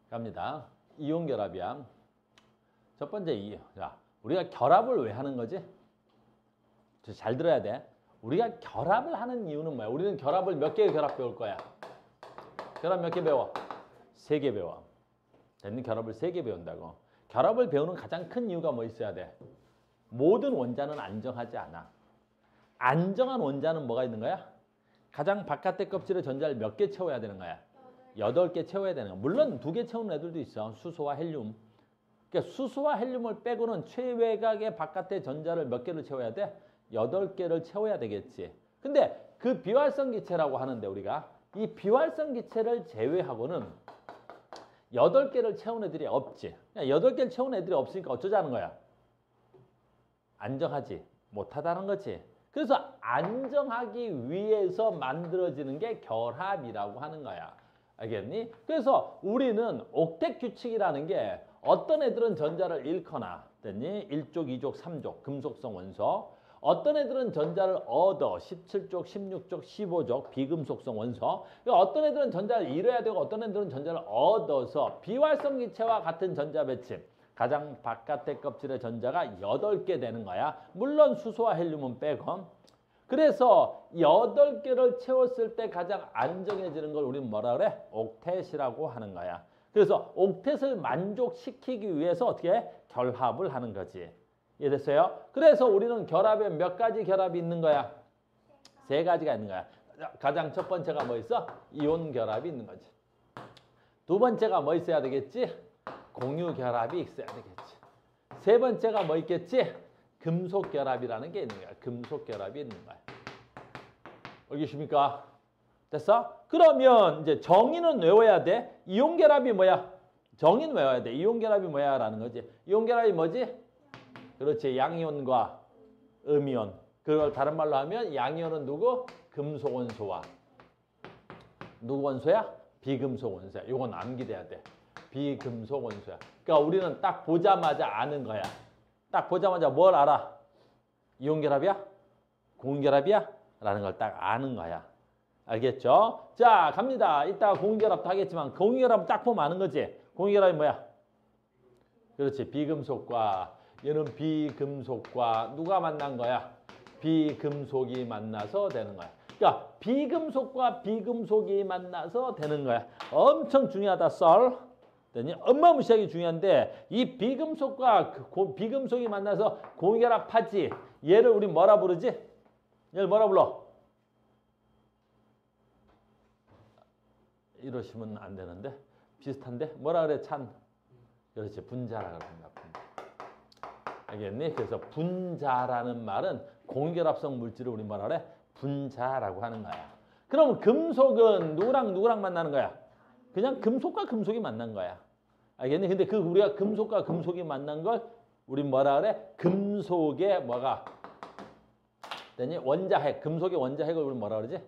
갑니다. 이온 결합이야. 첫 번째 자, 우리가 결합을 왜 하는 거지? 잘 들어야 돼. 우리가 결합을 하는 이유는 뭐야? 우리는 결합을 몇 개의 결합 배울 거야? 결합 몇 개 배워? 3개 배워. 결합을 3개 배운다고. 결합을 배우는 가장 큰 이유가 뭐 있어야 돼? 모든 원자는 안정하지 않아. 안정한 원자는 뭐가 있는 거야? 가장 바깥의 껍질의 전자를 몇 개 채워야 되는 거야? 8개 채워야 되는 거야. 물론 2개 채우는 애들도 있어. 수소와 헬륨. 그러니까 수소와 헬륨을 빼고는 최외곽의 바깥의 전자를 몇 개를 채워야 돼? 8개를 채워야 되겠지. 근데 그 비활성 기체라고 하는데 우리가 이 비활성 기체를 제외하고는 8개를 채운 애들이 없지. 8개를 채운 애들이 없으니까 어쩌자는 거야? 안정하지 못하다는 거지. 그래서 안정하기 위해서 만들어지는 게 결합이라고 하는 거야. 알겠니? 그래서 우리는 옥텟 규칙이라는 게 어떤 애들은 전자를 잃거나 됐니? 1족, 2족, 3족 금속성 원소. 어떤 애들은 전자를 얻어 17족, 16족, 15족 비금속성 원소. 어떤 애들은 전자를 잃어야 되고 어떤 애들은 전자를 얻어서 비활성 기체와 같은 전자 배치. 가장 바깥의 껍질의 전자가 8개 되는 거야. 물론 수소와 헬륨은 빼고. 그래서 8개를 채웠을 때 가장 안정해지는 걸 우리는 뭐라 그래? 옥텟이라고 하는 거야. 그래서 옥텟을 만족시키기 위해서 어떻게 해? 결합을 하는 거지. 이해됐어요? 그래서 우리는 결합에 몇 가지 결합이 있는 거야? 3가지가 있는 거야. 가장 첫 번째가 뭐 있어? 이온 결합이 있는 거지. 두 번째가 뭐 있어야 되겠지? 공유 결합이 있어야 되겠지. 세 번째가 뭐 있겠지? 금속 결합이라는 게 있는 거야. 금속 결합이 있는 거야. 알겠습니까? 됐어? 그러면 이제 정의는 외워야 돼. 이온 결합이 뭐야? 정의는 외워야 돼. 이온 결합이 뭐야? 라는 거지. 이온 결합이 뭐지? 그렇지. 양이온과 음이온. 그걸 다른 말로 하면 양이온은 누구? 금속 원소와 누구 원소야? 비금속 원소야. 이건 암기돼야 돼. 비금속 원소야. 그러니까 우리는 딱 보자마자 아는 거야. 딱 보자마자 뭘 알아? 이온 결합이야? 공유 결합이야? 라는 걸 딱 아는 거야. 알겠죠? 자, 갑니다. 이따가 공유 결합도 하겠지만 공유 결합 딱 보면 아는 거지. 공유 결합이 뭐야? 그렇지. 비금속과 얘는 비금속과 누가 만난 거야? 비금속이 만나서 되는 거야. 그러니까 비금속과 비금속이 만나서 되는 거야. 엄청 중요하다, 썰. 어마무시하게 중요한데 이 비금속과 비금속이 만나서 공유결합하지. 얘를 우리 뭐라 부르지? 얘를 뭐라 불러? 이러시면 안 되는데 비슷한데 뭐라 그래? 찬. 그렇지. 분자라고 합니다. 분자. 알겠니? 그래서 분자라는 말은 공유결합성 물질을 우리 뭐라 그래? 분자라고 하는 거야. 그럼 금속은 누구랑 누구랑 만나는 거야? 그냥 금속과 금속이 만난 거야. 알겠니? 근데 그 우리가 금속과 금속이 만난 걸 우리 뭐라 그래? 금속의 뭐가 되니? 원자핵. 금속의 원자핵을 우리 뭐라 그러지?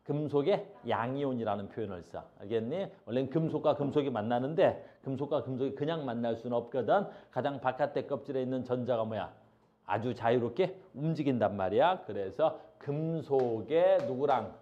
금속의 양이온이라는 표현을 써. 알겠니? 원래는 금속과 금속이 만나는데 금속과 금속이 그냥 만날 수는 없거든. 가장 바깥의 껍질에 있는 전자가 뭐야? 아주 자유롭게 움직인단 말이야. 그래서 금속의 누구랑?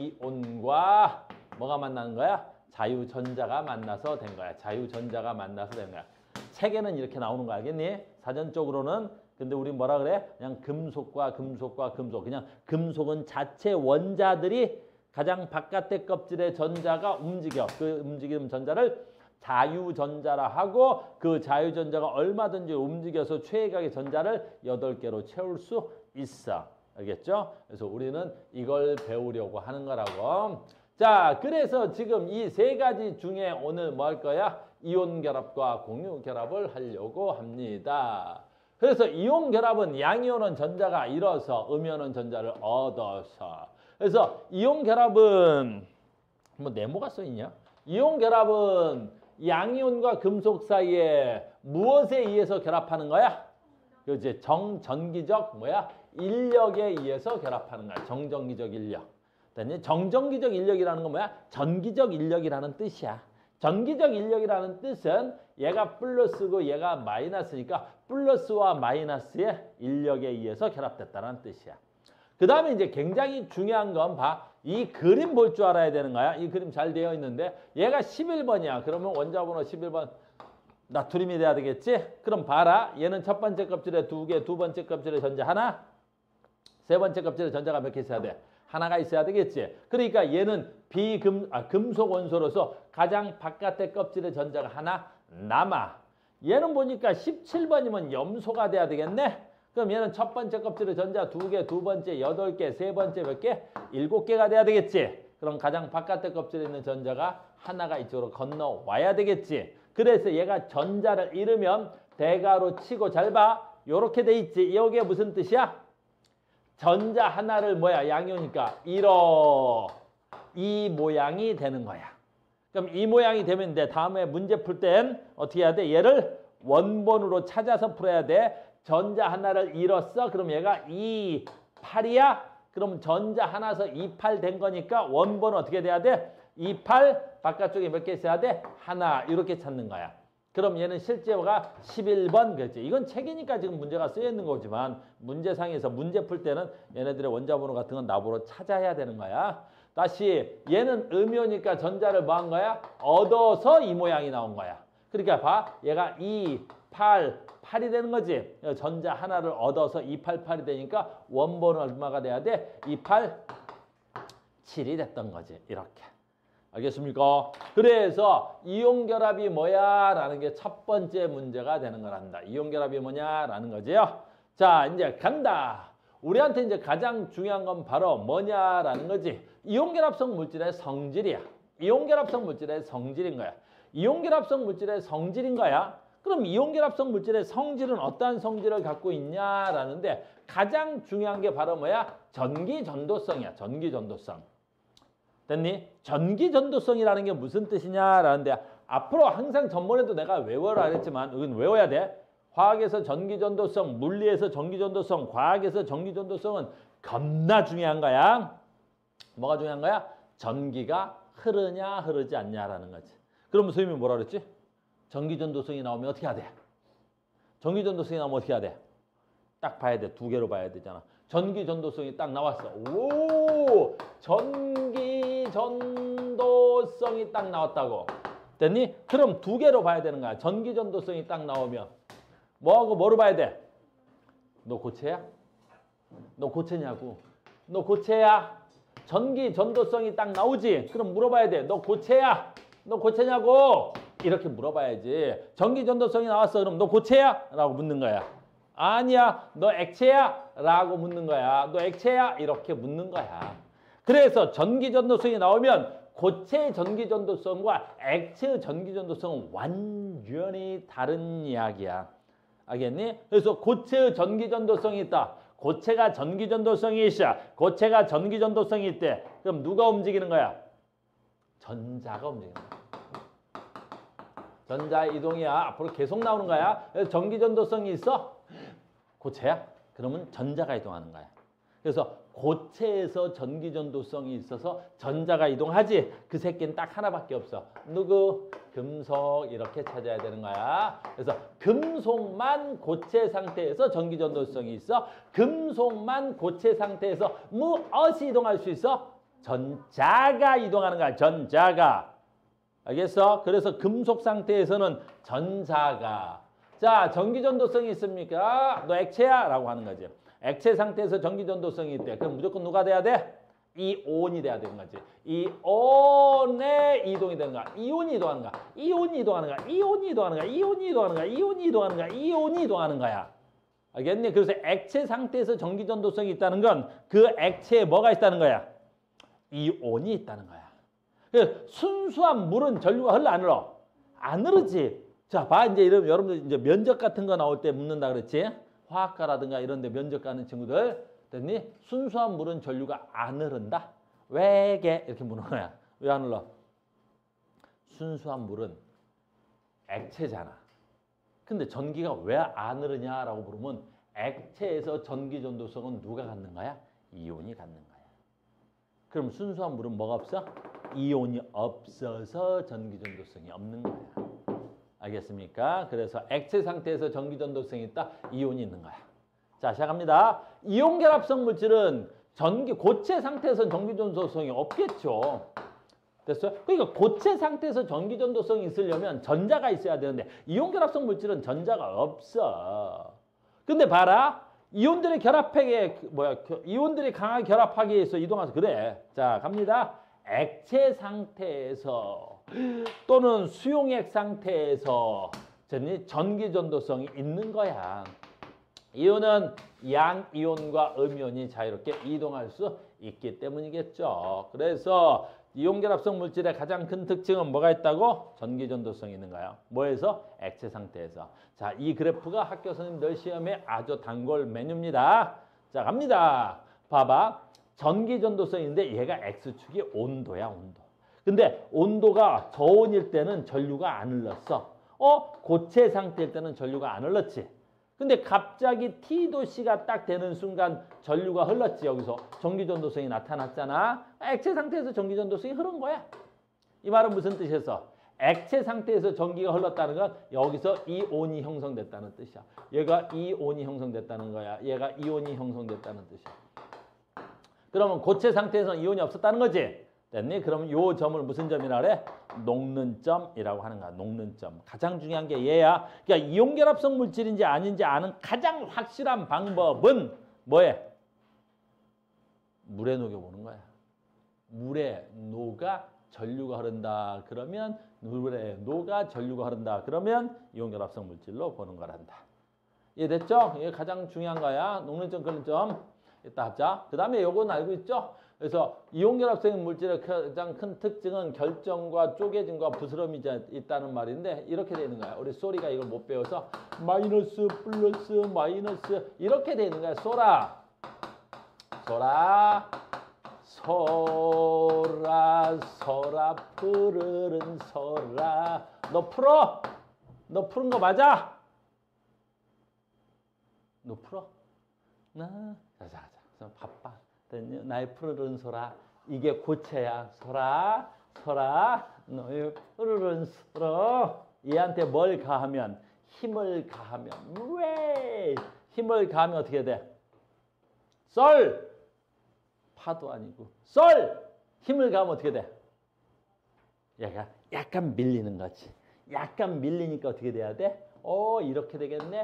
양이온과 뭐가 만나는 거야? 자유전자가 만나서 된 거야. 자유전자가 만나서 된 거야. 책에는 이렇게 나오는 거 알겠니? 사전적으로는. 근데 우리 뭐라 그래? 그냥 금속과 금속과 금속. 그냥 금속은 자체 원자들이 가장 바깥의 껍질의 전자가 움직여. 그 움직이는 전자를 자유전자라 하고 그 자유전자가 얼마든지 움직여서 최외곽의 전자를 8개로 채울 수 있어. 알겠죠? 그래서 우리는 이걸 배우려고 하는 거라고. 자, 그래서 지금 이 3가지 중에 오늘 뭐 할 거야? 이온 결합과 공유 결합을 하려고 합니다. 그래서 이온 결합은 양이온은 전자가 잃어서 음이온은 전자를 얻어서. 그래서 이온 결합은 뭐 네모가 써 있냐? 이온 결합은 양이온과 금속 사이에 무엇에 의해서 결합하는 거야? 그렇지. 정전기적 뭐야? 인력에 의해서 결합하는 거야. 정전기적 인력. 정전기적 인력이라는 건 뭐야? 전기적 인력이라는 뜻이야. 전기적 인력이라는 뜻은 얘가 플러스고 얘가 마이너스니까 플러스와 마이너스의 인력에 의해서 결합됐다는 뜻이야. 그 다음에 이제 굉장히 중요한 건 봐. 이 그림 볼 줄 알아야 되는 거야. 이 그림 잘 되어 있는데 얘가 11번이야. 그러면 원자번호 11번 나트륨이 돼야 되겠지? 그럼 봐라. 얘는 첫 번째 껍질에 2개, 두 번째 껍질에 전자 하나, 세 번째 껍질에 전자가 몇 개 있어야 돼? 하나가 있어야 되겠지. 그러니까 얘는 금속 원소로서 가장 바깥에 껍질에 전자가 하나 남아. 얘는 보니까 17번이면 염소가 돼야 되겠네. 그럼 얘는 첫 번째 껍질에 전자 2개, 두 번째 8개, 세 번째 몇 개? 7개가 돼야 되겠지. 그럼 가장 바깥에 껍질에 있는 전자가 하나가 이쪽으로 건너와야 되겠지. 그래서 얘가 전자를 잃으면 대가로 치고 잘 봐. 요렇게 돼 있지. 여기에 무슨 뜻이야? 전자 하나를 뭐야? 양이오니까 이 모양이 되는 거야. 그럼 이 모양이 되면 돼. 다음에 문제 풀 땐 어떻게 해야 돼? 얘를 원본으로 찾아서 풀어야 돼. 전자 하나를 잃었어. 그럼 얘가 2, 8이야. 그럼 전자 하나서 2, 8 된 거니까 원본은 어떻게 돼야 돼? 2, 8 바깥쪽에 몇 개 있어야 돼? 하나. 이렇게 찾는 거야. 그럼 얘는 실제가 11번 그랬지. 이건 책이니까 지금 문제가 쓰여 있는 거지만 문제상에서 문제 풀 때는 얘네들의 원자번호 같은 건 나보러 찾아야 되는 거야. 다시 얘는 음이오니까 전자를 뭐 한 거야? 얻어서 이 모양이 나온 거야. 그러니까 봐. 얘가 2, 8, 8이 되는 거지. 전자 하나를 얻어서 2, 8, 8이 되니까 원본은 얼마가 돼야 돼? 2, 8, 7이 됐던 거지. 이렇게. 알겠습니까? 그래서 이온결합이 뭐야? 라는 게 첫 번째 문제가 되는 거란다. 이온결합이 뭐냐? 라는 거지요. 자, 이제 간다. 우리한테 이제 가장 중요한 건 바로 뭐냐라는 거지. 이온결합성 물질의 성질이야. 이온결합성 물질의 성질인 거야. 이온결합성 물질의 성질인 거야. 그럼 이온결합성 물질의 성질은 어떠한 성질을 갖고 있냐라는데 가장 중요한 게 바로 뭐야? 전기전도성이야. 전기전도성. 됐니? 전기전도성이라는 게 무슨 뜻이냐라는데 앞으로 항상 전번에도 내가 외워라 그랬지만 이건 외워야 돼. 화학에서 전기전도성, 물리에서 전기전도성, 과학에서 전기전도성은 겁나 중요한 거야. 뭐가 중요한 거야? 전기가 흐르냐 흐르지 않냐라는 거지. 그러면 선생님이 뭐라 그랬지? 전기전도성이 나오면 어떻게 해야 돼? 전기전도성이 나오면 어떻게 해야 돼? 딱 봐야 돼. 2개로 봐야 되잖아. 전기전도성이 딱 나왔어. 오! 전기전도성이 딱 나왔다고. 됐니? 그럼 2개로 봐야 되는 거야. 전기전도성이 딱 나오면. 뭐하고 뭐로 봐야 돼? 너 고체야? 너 고체냐고. 너 고체야? 전기전도성이 딱 나오지? 그럼 물어봐야 돼. 너 고체야? 너 고체냐고? 이렇게 물어봐야지. 전기전도성이 나왔어. 그럼 너 고체야? 라고 묻는 거야. 아니야. 너 액체야? 라고 묻는 거야. 너 액체야? 이렇게 묻는 거야. 그래서 전기전도성이 나오면 고체의 전기전도성과 액체의 전기전도성은 완전히 다른 이야기야. 알겠니? 그래서 고체의 전기전도성이 있다. 고체가 전기전도성이 있어. 고체가 전기전도성이 있대. 그럼 누가 움직이는 거야? 전자가 움직이는 거야. 전자 이동이야. 앞으로 계속 나오는 거야. 그래서 전기전도성이 있어? 고체야? 그러면 전자가 이동하는 거야. 그래서 고체에서 전기전도성이 있어서 전자가 이동하지. 그 새끼는 딱 하나밖에 없어. 누구? 금속. 이렇게 찾아야 되는 거야. 그래서 금속만 고체 상태에서 전기전도성이 있어. 금속만 고체 상태에서 무엇이 이동할 수 있어? 전자가 이동하는 거야. 전자가. 알겠어? 그래서 금속 상태에서는 전자가. 자, 전기전도성이 있습니까? 너 액체야? 라고 하는 거지. 액체 상태에서 전기전도성이 있대. 그럼 무조건 누가 돼야 돼? 이온이 돼야 되는 거지. 이온의 이동이 되는 거야. 이온이 이동하는 거야. 이온이 이동하는 거야. 이온이 이동하는 거야. 이온이 이동하는 거야. 이온이 이동하는 거야. 이온이 이동하는 거야. 알겠니? 그래서 액체 상태에서 전기전도성이 있다는 건 그 액체에 뭐가 있다는 거야? 이온이 있다는 거야. 순수한 물은 전류가 흘러 안 흘러? 안 흐르지. 자, 봐. 이제 이러면 여러분들 이제 면접 같은 거 나올 때 묻는다 그랬지? 화학과라든가 이런 데 면접 가는 친구들. 됐니? 순수한 물은 전류가 안 흐른다? 왜게? 이렇게 묻는 거야. 왜 안 흘러? 순수한 물은 액체잖아. 근데 전기가 왜 안 흐르냐라고 물으면 액체에서 전기 전도성은 누가 갖는 거야? 이온이 갖는 거야. 그럼 순수한 물은 뭐가 없어? 이온이 없어서 전기 전도성이 없는 거야. 알겠습니까? 그래서 액체 상태에서 전기 전도성이 있다. 이온이 있는 거야. 자, 시작합니다. 이온 결합성 물질은 고체 상태에서는 전기전도성이 없겠죠. 됐어요? 그러니까 고체 상태에서 전기전도성이 있으려면 전자가 있어야 되는데 이온결합성 물질은 전자가 없어. 근데 봐라. 이온들이 이온들이 강하게 결합하기 위해서 이동해서 그래. 자, 갑니다. 액체 상태에서 또는 수용액 상태에서 전기전도성이 있는 거야. 이온은 양이온과 음이온이 자유롭게 이동할 수 있기 때문이겠죠. 그래서 이온결합성 물질의 가장 큰 특징은 뭐가 있다고? 전기전도성이 있는 거야. 뭐에서? 액체 상태에서. 자, 이 그래프가 학교 선생님들 시험에 아주 단골 메뉴입니다. 자, 갑니다. 봐봐. 전기전도성인데 얘가 X축이 온도야, 온도. 근데 온도가 저온일 때는 전류가 안 흘렀어. 고체 상태일 때는 전류가 안 흘렀지. 근데 갑자기 T도씨가 딱 되는 순간 전류가 흘렀지. 여기서 전기전도성이 나타났잖아. 액체 상태에서 전기전도성이 흐른 거야. 이 말은 무슨 뜻이었어? 액체 상태에서 전기가 흘렀다는 건 여기서 이온이 형성됐다는 뜻이야. 얘가 이온이 형성됐다는 거야. 얘가 이온이 형성됐다는 뜻이야. 그러면 고체 상태에서는 이온이 없었다는 거지. 됐니? 그러면 요 점을 무슨 점이라 그래? 녹는 점이라고 하는 거야. 녹는 점. 가장 중요한 게 얘야. 그러니까 이온결합성 물질인지 아닌지 아는 가장 확실한 방법은 뭐해? 물에 녹여보는 거야. 물에 녹아 전류가 흐른다. 그러면 물에 녹아 전류가 흐른다. 그러면 이온결합성 물질로 보는 거란다. 이해됐죠? 이게 가장 중요한 거야. 녹는 점, 끓는 점. 이따 하자. 그 다음에 요건 알고 있죠? 그래서 이온결합성 물질의 가장 큰 특징은 결정과 쪼개짐과 부스럼이 있다는 말인데 이렇게 되는 거야. 우리 소리가 이걸 못 배워서 마이너스, 플러스, 마이너스 이렇게 되는 거야. 소라, 소라, 소라, 소라, 푸르른 소라. 너 풀어? 너 푸른 거 맞아? 너 풀어? 자자. 바빠. 나의 푸르른 소라. 이게 고체야. 소라, 소라, 너의 푸르른 소라. 얘한테 뭘 가하면? 힘을 가하면. 왜? 힘을 가하면 어떻게 돼? 썰! 파도 아니고. 썰! 힘을 가하면 어떻게 돼? 얘가 약간 밀리는 거지. 약간 밀리니까 어떻게 돼야 돼? 이렇게 되겠네.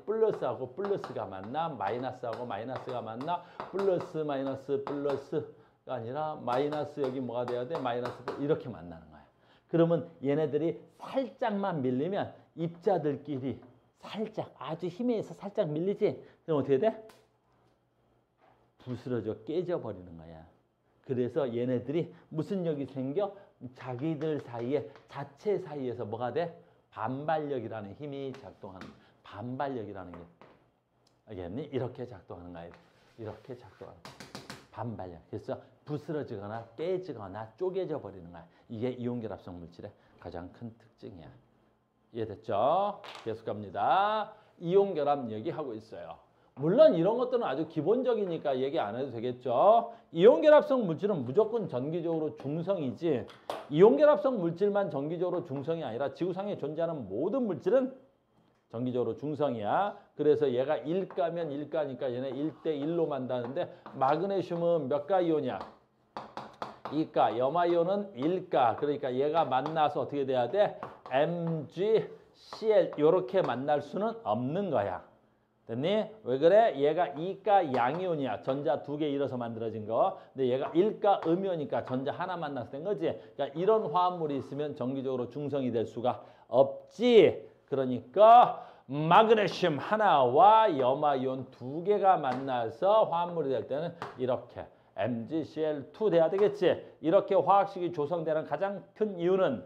플러스하고 플러스가 만나. 마이너스하고 마이너스가 만나. 플러스 마이너스 플러스가 아니라 마이너스 여기 뭐가 돼야 돼? 마이너스 이렇게 만나는 거야. 그러면 얘네들이 살짝만 밀리면 입자들끼리 살짝 아주 힘에 의해서 살짝 밀리지? 그럼 어떻게 돼? 부스러져 깨져버리는 거야. 그래서 얘네들이 무슨 역이 생겨? 자기들 사이에 자체 사이에서 뭐가 돼? 반발력이라는 힘이 작동하는 거야. 반발력이라는 게 알겠니? 이렇게 작동하는 거야. 이렇게 작동하는 거야. 반발력. 그래서 부스러지거나 깨지거나 쪼개져 버리는 거야. 이게 이온결합성 물질의 가장 큰 특징이야. 이해됐죠? 계속 갑니다. 이온결합 얘기하고 있어요. 물론 이런 것들은 아주 기본적이니까 얘기 안 해도 되겠죠. 이온결합성 물질은 무조건 전기적으로 중성이지 이온결합성 물질만 전기적으로 중성이 아니라 지구상에 존재하는 모든 물질은 전기적으로 중성이야. 그래서 얘가 1가면 1가니까 얘네 1대1로 만다는데 마그네슘은 몇 가 이온이야? 2가. 염화이온은 1가. 그러니까 얘가 만나서 어떻게 돼야 돼? MgCl 이렇게 만날 수는 없는 거야. 됐니? 왜 그래? 얘가 2가 양이온이야. 전자 2개 잃어서 만들어진 거. 근데 얘가 1가 음이오니까 전자 하나 만나서 된 거지. 그러니까 이런 화합물이 있으면 전기적으로 중성이 될 수가 없지. 그러니까 마그네슘 하나와 염화이온 2개가 만나서 화합물이 될 때는 이렇게 MgCl2 돼야 되겠지. 이렇게 화학식이 조성되는 가장 큰 이유는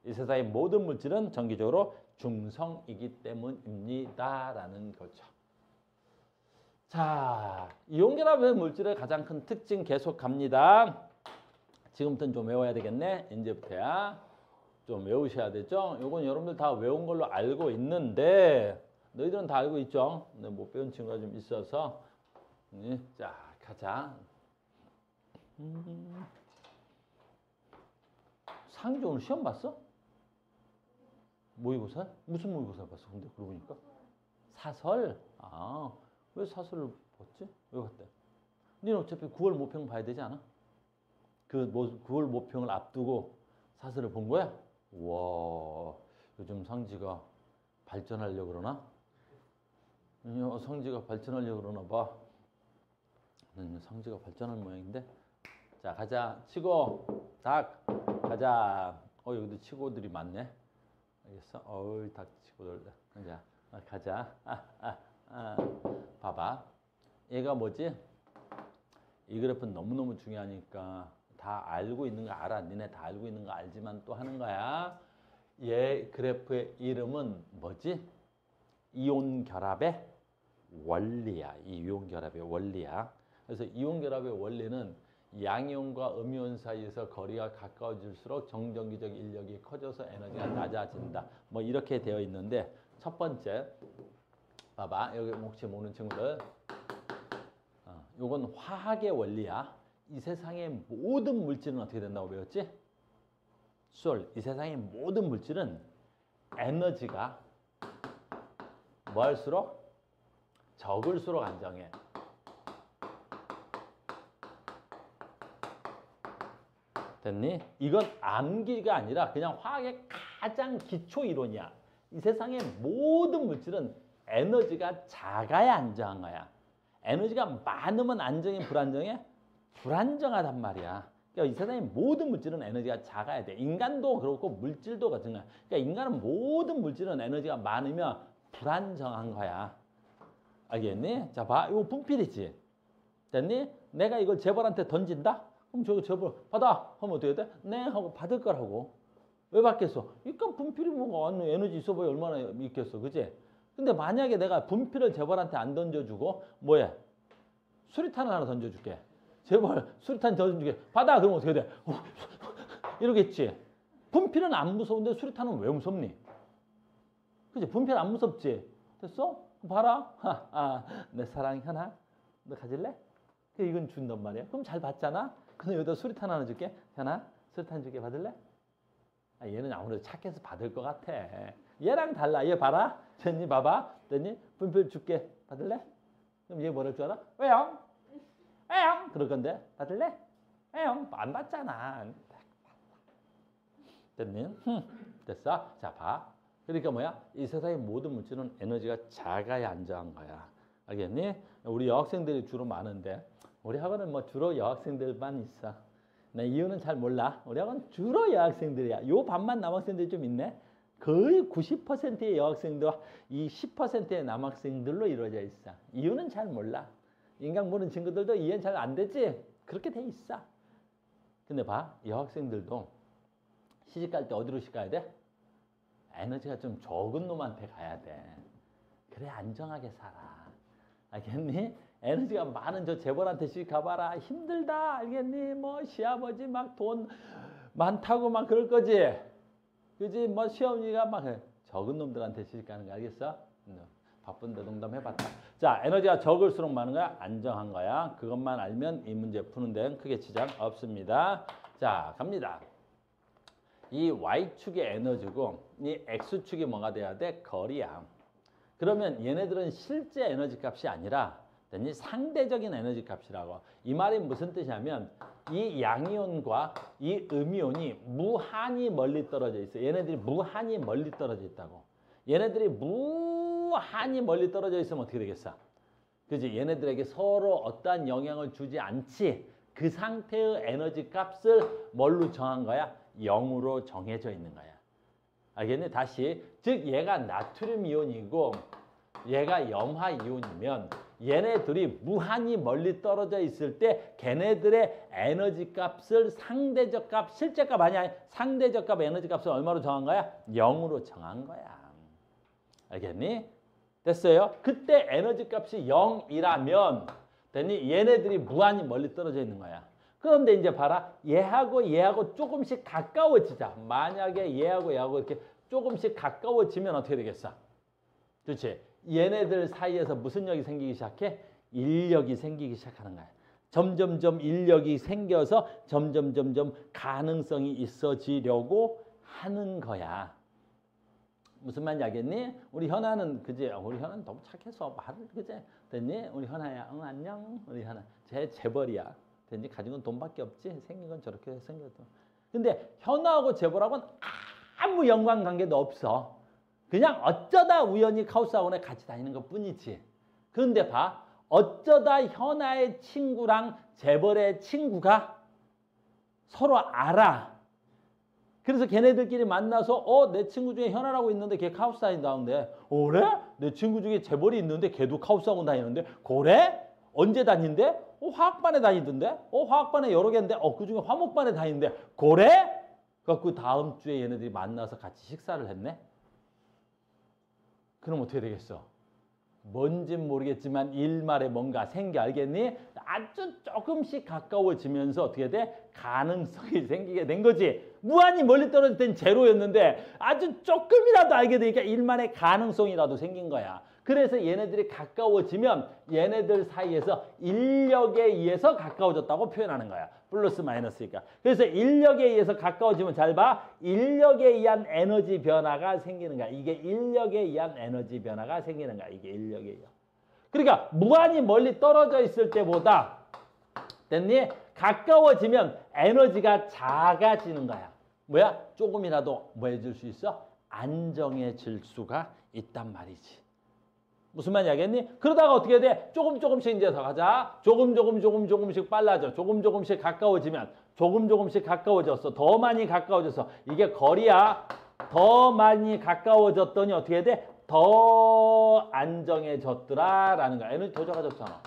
이 세상의 모든 물질은 전기적으로 중성이기 때문입니다라는 거죠. 자, 이온결합의 물질의 가장 큰 특징 계속 갑니다. 지금부터는 좀 외워야 되겠네. 이제부터야. 좀 외우셔야 되죠. 요건 여러분들 다 외운 걸로 알고 있는데 너희들은 다 알고 있죠. 근데 못 배운 친구가 좀 있어서 자, 가자. 상주 오늘 시험 봤어? 모의고사? 무슨 모의고사 봤어? 근데 그러고 보니까 사설? 왜 사설을 봤지? 왜 봤대? 니는 어차피 9월 모평 봐야 되지 않아? 그 9월 모평을 앞두고 사설을 본 거야? 와, 요즘 상지가 발전하려고 그러나? 상지가 발전하려고 그러나 봐. 상지가 발전한 모양인데. 자, 가자. 치고, 닭, 가자. 여기도 치고들이 많네. 알겠어? 닭 치고들. 자, 가자. 봐봐. 얘가 뭐지? 이 그래프는 너무너무 중요하니까 다 알고 있는 거 알아. 니네 다 알고 있는 거 알지만 또 하는 거야. 얘 그래프의 이름은 뭐지? 이온 결합의 원리야. 이 이온 결합의 원리야. 그래서 이온 결합의 원리는 양이온과 음이온 사이에서 거리가 가까워질수록 정전기적 인력이 커져서 에너지가 낮아진다. 뭐 이렇게 되어 있는데 첫 번째 봐봐. 여기 혹시 모르는 친구들 요건 화학의 원리야. 이 세상의 모든 물질은 어떻게 된다고 배웠지? 이 세상의 모든 물질은 에너지가 뭐 할수록? 적을수록 안정해. 됐니? 이건 암기가 아니라 그냥 화학의 가장 기초 이론이야. 이 세상의 모든 물질은 에너지가 작아야 안정한 거야. 에너지가 많으면 안정해, 불안정해? 불안정하단 말이야. 그러니까 이 세상의 모든 물질은 에너지가 작아야 돼. 인간도 그렇고 물질도 같은 거야. 그러니까 인간은 모든 물질은 에너지가 많으면 불안정한 거야. 알겠니? 자, 봐. 이거 분필이지. 됐니? 내가 이걸 재벌한테 던진다? 그럼 저거 재벌 받아. 하면 어떻게 돼? 네 하고 받을 거라고. 왜 받겠어? 그러니까 분필이 뭐 에너지 있어 보여 얼마나 있겠어. 그지? 근데 만약에 내가 분필을 재벌한테 안 던져주고 뭐해? 수리탄을 하나 던져줄게. 재벌 수리탄 던져줄게. 받아. 그러면 어떻게 돼? 이러겠지. 분필은 안 무서운데 수리탄은 왜 무섭니? 그치? 분필 안 무섭지? 됐어? 봐라. 내 사랑 현아. 너 가질래? 이건 준단 말이야. 그럼 잘 받잖아? 근데 여기다 수리탄 하나 줄게. 현아, 수리탄 줄게. 받을래? 얘는 아무래도 착해서 받을 것 같아. 얘랑 달라. 얘 봐라. 됐니? 봐봐. 됐니? 분필 줄게. 받을래? 그럼 얘 뭐랄 줄 알아? 왜요? 왜요? 그럴 건데. 받을래? 왜요? 안 받잖아. 됐니? 됐어? 자, 봐. 그러니까 뭐야? 이 세상의 모든 물질은 에너지가 작아야 안정한 거야. 알겠니? 우리 여학생들이 주로 많은데 우리 학원은 뭐 주로 여학생들만 있어. 나 이유는 잘 몰라. 우리 학원 주로 여학생들이야. 요 반만 남학생들이 좀 있네. 거의 90%의 여학생들, 이 10%의 남학생들로 이루어져 있어. 이유는 잘 몰라. 인강 보는 친구들도 이해는 잘 안 되지? 그렇게 돼 있어. 근데 봐. 여학생들도 시집 갈 때 어디로 가야 돼? 에너지가 좀 적은 놈한테 가야 돼. 그래 안정하게 살아. 알겠니? 에너지가 많은 저 재벌한테 시집 가봐라. 힘들다. 알겠니? 뭐 시아버지 막 돈 많다고 막 그럴 거지. 그지? 뭐 시어머니가 막 적은 놈들한테 시집 가는 거 알겠어? 바쁜데 농담해봤다. 자, 에너지가 적을수록 많은 거야? 안정한 거야. 그것만 알면 이 문제 푸는 데는 크게 지장 없습니다. 자, 갑니다. 이 Y축이 에너지고 이 X축이 뭐가 돼야 돼? 거리야. 그러면 얘네들은 실제 에너지 값이 아니라 상대적인 에너지 값이라고. 이 말이 무슨 뜻이냐면 이 양이온과 이 음이온이 무한히 멀리 떨어져 있어. 얘네들이 무한히 멀리 떨어져 있다고. 얘네들이 무한히 멀리 떨어져 있으면 어떻게 되겠어? 그지? 얘네들에게 서로 어떠한 영향을 주지 않지. 그 상태의 에너지 값을 뭘로 정한 거야? 0으로 정해져 있는 거야. 알겠니? 다시. 즉 얘가 나트륨 이온이고 얘가 염화 이온이면 얘네들이 무한히 멀리 떨어져 있을 때 걔네들의 에너지 값을 상대적 값, 실제 값 아니야. 상대적 값 에너지 값을 얼마로 정한 거야? 0으로 정한 거야. 알겠니? 됐어요? 그때 에너지 값이 0이라면 됐니? 얘네들이 무한히 멀리 떨어져 있는 거야. 그런데 이제 봐라. 얘하고 조금씩 가까워지자. 만약에 얘하고 이렇게 조금씩 가까워지면 어떻게 되겠어? 그렇지? 얘네들 사이에서 무슨 lực 생기기 시작해? 인력이 생기기 시작하는 거야. 점점점 인력이 생겨서 점점 가능성이 있어지려고 하는 거야. 무슨 말인지 알겠니? 우리 현아는 그지? 우리 현아는 너무 착해서 말을 그지? 됐니? 우리 현아야, 응 안녕. 우리 현아, 쟤 재벌이야. 됐니? 가진 건 돈밖에 없지. 생긴 건 저렇게 생겨도. 근데 현아하고 재벌하고는 아무 연관관계도 없어. 그냥 어쩌다 우연히 카우스학원에 같이 다니는 것뿐이지. 그런데 봐, 어쩌다 현아의 친구랑 재벌의 친구가 서로 알아. 그래서 걔네들끼리 만나서 내 친구 중에 현아라고 있는데 걔 카우스 다닌다는데 그래? 내 친구 중에 재벌이 있는데 걔도 카우스학원 다니는데 그래? 언제 다닌대? 화학반에 다니던데? 화학반에 여러 개인데 그중에 화목반에 다니는데 그래? 그 다음 주에 얘네들이 만나서 같이 식사를 했네? 그럼 어떻게 되겠어? 뭔진 모르겠지만 일말에 뭔가 생겨 알겠니? 아주 조금씩 가까워지면서 어떻게 돼? 가능성이 생기게 된 거지. 무한히 멀리 떨어질 땐 제로였는데 아주 조금이라도 알게 되니까 일만의 가능성이라도 생긴 거야. 그래서 얘네들이 가까워지면 얘네들 사이에서 인력에 의해서 가까워졌다고 표현하는 거야. 플러스 마이너스니까. 그래서 인력에 의해서 가까워지면 잘 봐. 인력에 의한 에너지 변화가 생기는 거야. 이게 인력에 의한 에너지 변화가 생기는 거야. 이게 인력에 의한. 그러니까 무한히 멀리 떨어져 있을 때보다 됐니? 가까워지면 에너지가 작아지는 거야. 뭐야? 조금이라도 뭐 해줄 수 있어? 안정해질 수가 있단 말이지. 무슨 말인지 알겠니? 그러다가 어떻게 돼? 조금씩 이제 더 가자. 조금씩 빨라져. 조금씩 가까워지면 조금씩 가까워졌어. 더 많이 가까워졌어. 이게 거리야. 더 많이 가까워졌더니 어떻게 돼? 더 안정해졌더라라는 거야. 에너지 더 작아졌잖아.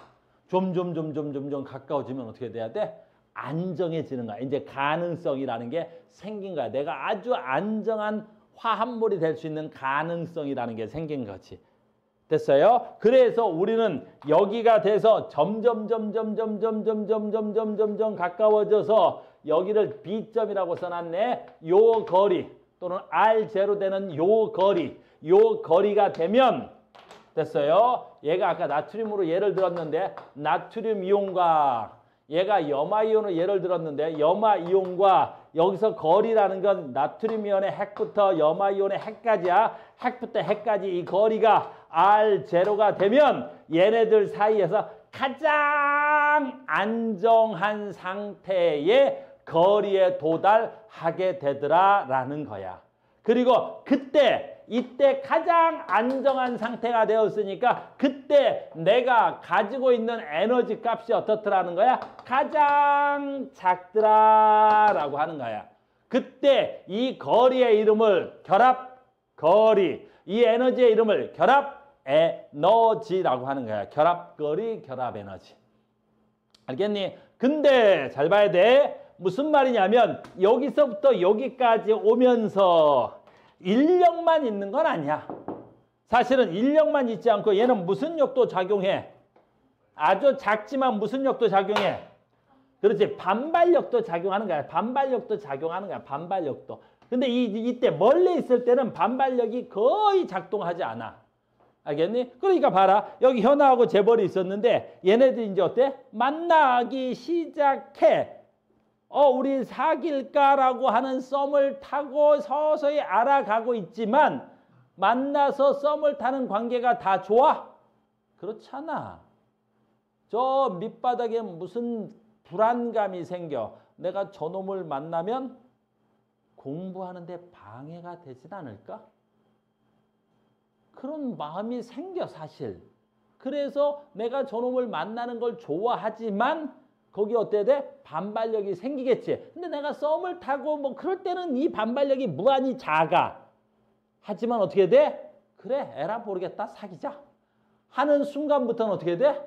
점점 가까워지면 어떻게 돼야 돼? 안정해지는 거야. 이제 가능성이라는 게 생긴 거야. 내가 아주 안정한 화합물이 될 수 있는 가능성이라는 게 생긴 거지. 됐어요? 그래서 우리는 여기가 돼서 점점 가까워져서 여기를 B점이라고 써놨네. 요 거리 또는 R0 되는 요 거리가 되면 됐어요? 얘가 아까 나트륨으로 예를 들었는데 나트륨 이온과 얘가 염화이온으로 예를 들었는데 염화이온과 여기서 거리라는 건 나트륨 이온의 핵부터 염화이온의 핵까지야. 핵부터 핵까지 이 거리가 R0가 되면 얘네들 사이에서 가장 안정한 상태의 거리에 도달하게 되더라라는 거야. 그리고 이때 가장 안정한 상태가 되었으니까 그때 내가 가지고 있는 에너지 값이 어떻더라는 거야? 가장 작더라라고 하는 거야. 그때 이 거리의 이름을 결합거리, 이 에너지의 이름을 결합에너지라고 하는 거야. 결합거리, 결합에너지. 알겠니? 근데 잘 봐야 돼. 무슨 말이냐면 여기서부터 여기까지 오면서 인력만 있는 건 아니야. 사실은 인력만 있지 않고 얘는 무슨力도 작용해? 아주 작지만 무슨力도 작용해? 그렇지. 반발력도 작용하는 거야. 반발력도 작용하는 거야. 반발력도. 근데 이때 멀리 있을 때는 반발력이 거의 작동하지 않아. 알겠니? 그러니까 봐라. 여기 현아하고 재벌이 있었는데 얘네들이 이제 어때? 만나기 시작해. 우리 사귈까라고 하는 썸을 타고 서서히 알아가고 있지만 만나서 썸을 타는 관계가 다 좋아? 그렇잖아. 저 밑바닥에 무슨 불안감이 생겨. 내가 저놈을 만나면 공부하는데 방해가 되진 않을까? 그런 마음이 생겨 사실. 그래서 내가 저놈을 만나는 걸 좋아하지만 거기 어때야 돼? 반발력이 생기겠지. 근데 내가 썸을 타고 뭐 그럴 때는 이 반발력이 무한히 작아. 하지만 어떻게 돼? 그래, 에라 모르겠다. 사귀자. 하는 순간부터는 어떻게 돼?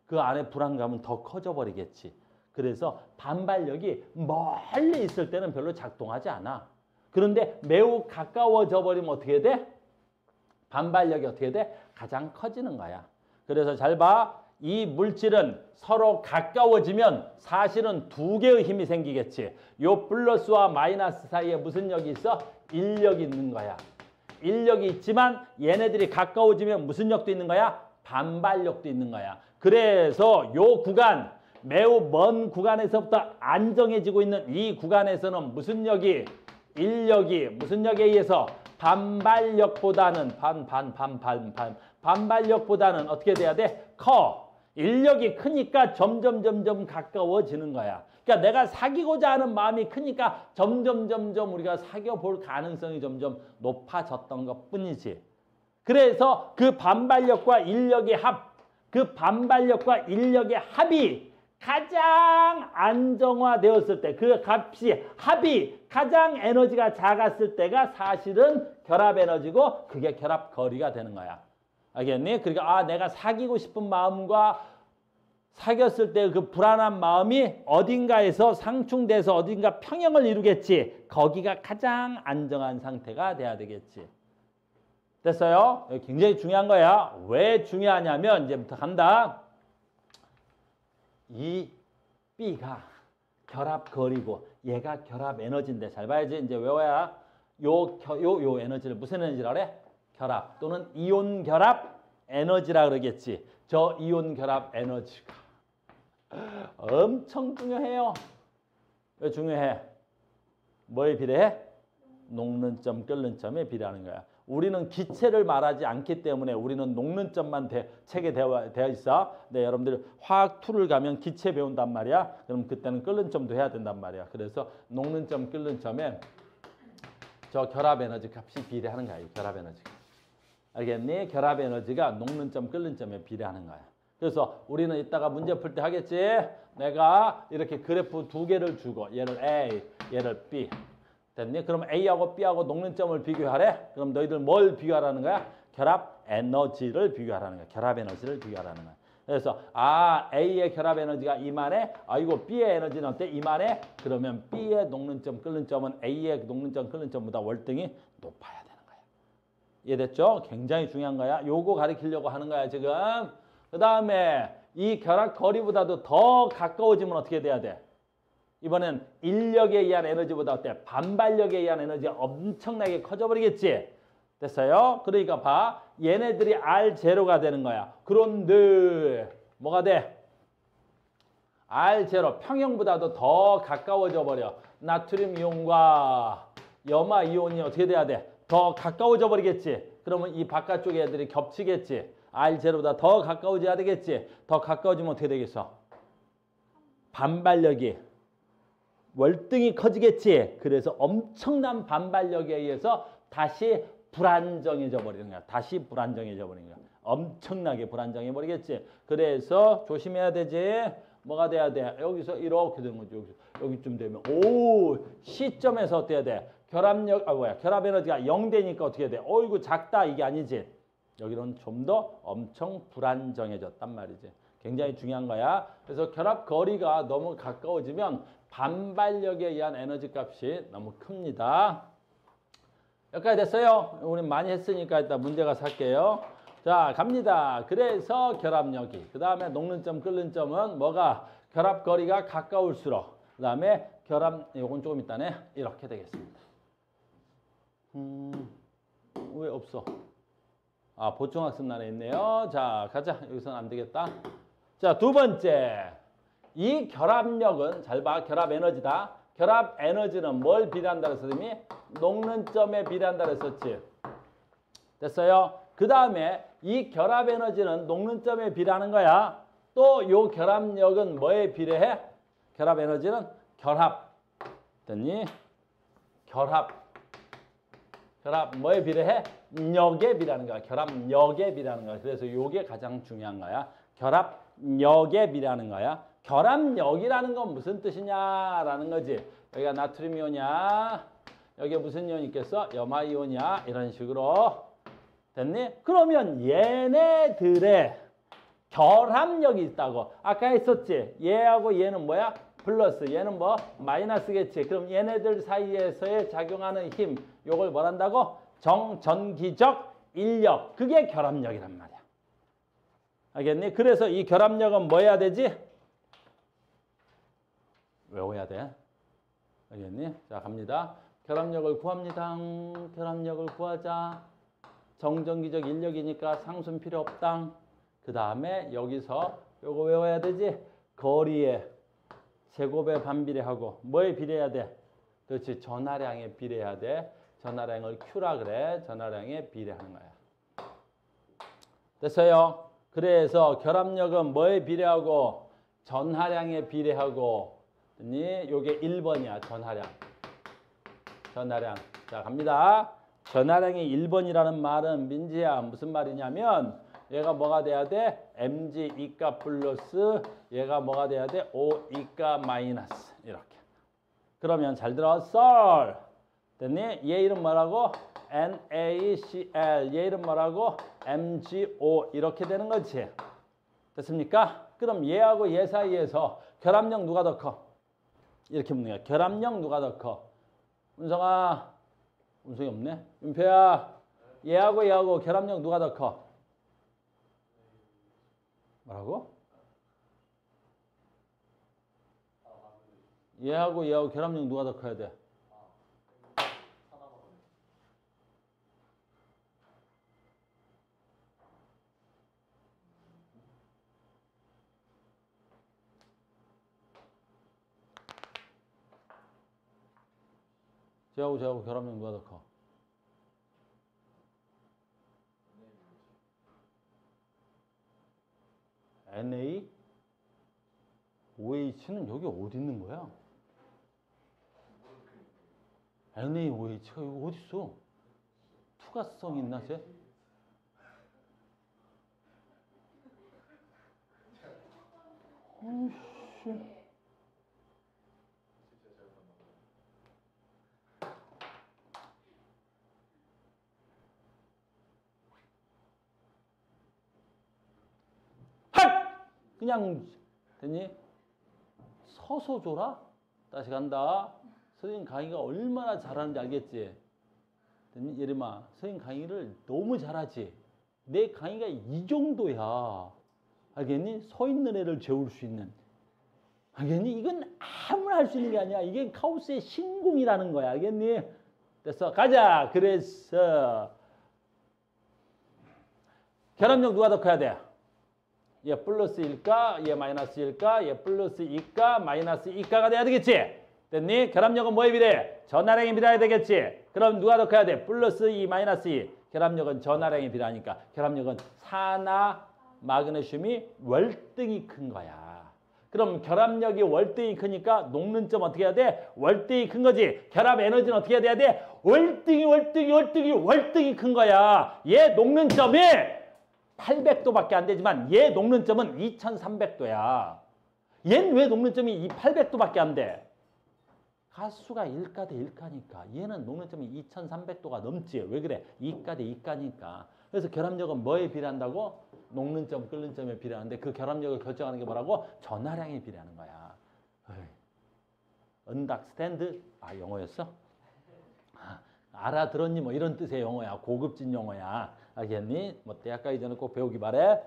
그 안에 불안감은 더 커져 버리겠지. 그래서 반발력이 멀리 있을 때는 별로 작동하지 않아. 그런데 매우 가까워져 버리면 어떻게 돼? 반발력이 어떻게 돼? 가장 커지는 거야. 그래서 잘 봐. 이 물질은 서로 가까워지면 사실은 두 개의 힘이 생기겠지. 요 플러스와 마이너스 사이에 무슨 lực 이 있어? 인력이 있는 거야. 인력이 있지만 얘네들이 가까워지면 무슨力도 있는 거야? 반발력도 있는 거야. 그래서 요 구간, 매우 먼 구간에서부터 안정해지고 있는 이 구간에서는 무슨力이? 인력이 무슨力에 의해서? 반발력보다는 반발력보다는 어떻게 돼야 돼? 커. 인력이 크니까 점점 가까워지는 거야. 그러니까 내가 사귀고자 하는 마음이 크니까 점점 우리가 사귀어 볼 가능성이 점점 높아졌던 것뿐이지. 그래서 그 반발력과 인력의 합이 가장 안정화되었을 때, 그 합이 가장 에너지가 작았을 때가 사실은 결합 에너지고 그게 결합 거리가 되는 거야. 알겠니? 그러니까 내가 사귀고 싶은 마음과 사귀었을 때 그 불안한 마음이 어딘가에서 상충돼서 어딘가 평형을 이루겠지. 거기가 가장 안정한 상태가 돼야 되겠지. 됐어요? 굉장히 중요한 거야. 왜 중요하냐면 이제부터 간다. 이 B가 결합 거리고 얘가 결합 에너지인데 잘 봐야지. 이제 외워야 요 에너지를 무슨 에너지라 그래? 결합 또는 이온 결합 에너지라 그러겠지. 저 이온 결합 에너지가 엄청 중요해요. 왜 중요해? 뭐에 비례해? 녹는 점, 끓는 점에 비례하는 거야. 우리는 기체를 말하지 않기 때문에 우리는 녹는 점만 책에 되어 있어. 네, 여러분들 화학 2를 가면 기체 배운단 말이야. 그럼 그때는 끓는 점도 해야 된단 말이야. 그래서 녹는 점, 끓는 점에 저 결합 에너지 값이 비례하는 거야. 이 결합 에너지가. 알겠니? 결합 에너지가 녹는 점, 끓는 점에 비례하는 거야. 그래서 우리는 이따가 문제 풀 때 하겠지. 내가 이렇게 그래프 2개를 주고 얘를 A, 얘를 B. 됐니? 그럼 A하고 B하고 녹는 점을 비교하래? 그럼 너희들 뭘 비교하라는 거야? 결합 에너지를 비교하라는 거야. 결합 에너지를 비교하라는 거야. 그래서 A의 결합 에너지가 이만해? 이거 B의 에너지는 어때? 이만해? 그러면 B의 녹는 점, 끓는 점은 A의 녹는 점, 끓는 점보다 월등히 높아야 되는 거야. 이해됐죠? 굉장히 중요한 거야. 요거 가르치려고 하는 거야, 지금. 그 다음에 이 결합 거리보다도 더 가까워지면 어떻게 돼야 돼? 이번엔 인력에 의한 에너지보다 어때? 반발력에 의한 에너지가 엄청나게 커져버리겠지? 됐어요? 그러니까 봐. 얘네들이 R0가 되는 거야. 그런데 뭐가 돼? R0 평형보다도 더 가까워져 버려. 나트륨 이온과 염화 이온이 어떻게 돼야 돼? 더 가까워져 버리겠지? 그러면 이 바깥쪽 애들이 겹치겠지? R0보다 더 가까워져야 되겠지? 더 가까워지면 어떻게 되겠어? 반발력이 월등히 커지겠지. 그래서 엄청난 반발력에 의해서 다시 불안정해져 버리는 거야. 다시 불안정해져 버리는 거야. 엄청나게 불안정해 버리겠지. 그래서 조심해야 되지. 뭐가 돼야 돼? 여기서 이렇게 되는 거지. 여기쯤 되면 시점에서 어떻게 돼? 결합 에너지가 0 되니까 어떻게 돼? 이거 작다 이게 아니지. 여기는 좀 더 엄청 불안정해졌단 말이지. 굉장히 중요한 거야. 그래서 결합 거리가 너무 가까워지면 반발력에 의한 에너지 값이 너무 큽니다. 여기까지 됐어요? 우리 많이 했으니까 일단 문제 가서 할게요. 자, 갑니다. 그래서 결합력이. 그 다음에 녹는 점, 끓는 점은 뭐가? 결합 거리가 가까울수록. 그 다음에 요건 조금 있다네. 이렇게 되겠습니다. 왜 없어? 보충학습란에 있네요. 자, 가자. 여기서는 안 되겠다. 자, 두 번째. 이 결합력은 잘 봐. 결합 에너지다. 결합 에너지는 뭘 비례한다 그랬더니 녹는 점에 비례한다 그랬었지. 됐어요? 그 다음에 이 결합 에너지는 녹는 점에 비례하는 거야. 또 요 결합력은 뭐에 비례해? 결합 에너지는 결합. 됐니? 결합 뭐에 비례해? 력에 비례하는 거야. 결합력에 비례하는 거야. 그래서 요게 가장 중요한 거야. 결합력에 비례하는 거야. 결합력이라는 건 무슨 뜻이냐라는 거지. 여기가 나트륨 이온이야. 여기에 무슨 이온이 있겠어? 염화 이온이야. 이런 식으로. 됐니? 그러면 얘네들의 결합력이 있다고. 아까 했었지. 얘하고 얘는 뭐야? 플러스. 얘는 뭐? 마이너스겠지. 그럼 얘네들 사이에서의 작용하는 힘. 요걸 뭘 한다고? 정전기적 인력. 그게 결합력이란 말이야. 알겠니? 그래서 이 결합력은 뭐 해야 되지? 외워야 돼. 알겠니? 자, 갑니다. 결합력을 구합니다. 결합력을 구하자. 정전기적 인력이니까 상수는 필요 없다. 그 다음에 여기서 요거 외워야 되지? 거리에 제곱에 반비례하고 뭐에 비례해야 돼? 그렇지. 전하량에 비례해야 돼. 전하량을 Q라 그래. 전하량에 비례하는 거야. 됐어요? 그래서 결합력은 뭐에 비례하고? 전하량에 비례하고. 요게 1번이야. 전하량. 전하량. 자, 갑니다. 전하량이 1번이라는 말은 민지야 무슨 말이냐면 얘가 뭐가 돼야 돼? mg 이가 플러스 얘가 뭐가 돼야 돼? o 이가 마이너스 이렇게. 그러면 잘 들어. 썰. 됐니? 얘 이름 뭐라고? NaCl. 얘 이름 뭐라고? MgO. 이렇게 되는 거지. 됐습니까? 그럼 얘하고 얘 사이에서 결합력 누가 더 커? 이렇게 묻는 거야. 결합력 누가 더 커? 운성아. 운성이 없네. 윤표야. 얘하고 결합력 누가 더 커? 뭐라고? 얘하고 결합력 누가 더 커야 돼? 쟤하고 결합력 누가 더 커? Na? OH는 여기 어디 있는 거야? NaOH가 여기 어디 있어? 투과성 있나 쟤? 어이씨. 그냥 됐니? 서서 줘라? 다시 간다. 선생님 강의가 얼마나 잘하는지 알겠지? 됐니? 예림아, 선생님 강의를 너무 잘하지? 내 강의가 이 정도야. 알겠니? 서 있는 애를 재울 수 있는. 알겠니? 이건 아무나 할 수 있는 게 아니야. 이게 카우스의 신공이라는 거야. 알겠니? 됐어. 가자. 그래서 결합력 누가 더 커야 돼? 얘 플러스 1가, 얘 마이너스 1가, 얘 플러스 2가, 마이너스 2가가 돼야 되겠지? 됐니? 결합력은 뭐에 비례해? 전하량에 비례해야 되겠지? 그럼 누가 더 커야 돼? 플러스 2, 마이너스 2. 결합력은 전하량에 비례하니까 결합력은 산화 마그네슘이 월등히 큰 거야. 그럼 결합력이 월등히 크니까 녹는 점 어떻게 해야 돼? 월등히 큰 거지. 결합 에너지는 어떻게 해야 돼? 월등히 큰 거야. 얘 녹는 점이 800도밖에 안 되지만 얘 녹는 점은 2300도야. 얘는 왜 녹는 점이 800도밖에 안 돼? 가수가 1가 대 1가니까. 얘는 녹는 점이 2300도가 넘지. 왜 그래? 2가 대 2가니까. 그래서 결합력은 뭐에 비례한다고? 녹는 점, 끓는 점에 비례하는데 그 결합력을 결정하는 게 뭐라고? 전하량에 비례하는 거야. understand? 아, 영어였어? 알아들었니? 뭐 이런 뜻의 영어야. 고급진 영어야. 알겠니? 뭐 대학 가기 전에 꼭 배우기 바래.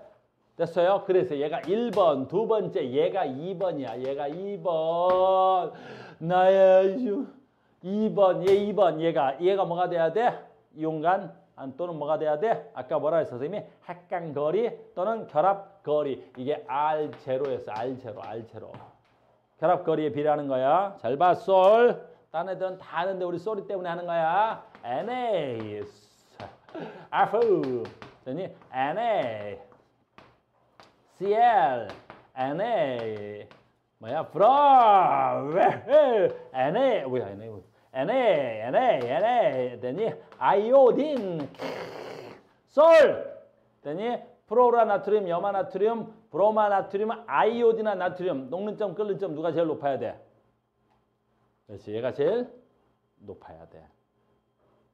됐어요? 그래서 얘가 1번, 두 번째 얘가 2번이야. 얘가 2번. 나야 2번, 얘 2번. 얘가 뭐가 돼야 돼? 이온간 또는 뭐가 돼야 돼? 아까 뭐라 했어 선생님이? 핵간거리 또는 결합거리. 이게 R0였어. R0. 결합거리에 비례하는 거야. 잘 봐, 솔. 딴 애들은 다 하는데 우리 소리 때문에 하는 거야. Na, F, 됐니? Na, Cl, Na, 뭐야? From, Na, 뭐야? Na, 됐니? 아이오딘, 솔, 됐니? 프로라 나트륨, 염화 나트륨, 브로마 나트륨, 아이오딘화 나트륨. 녹는 점, 끓는 점 누가 제일 높아야 돼? 그렇지. 얘가 제일 높아야 돼.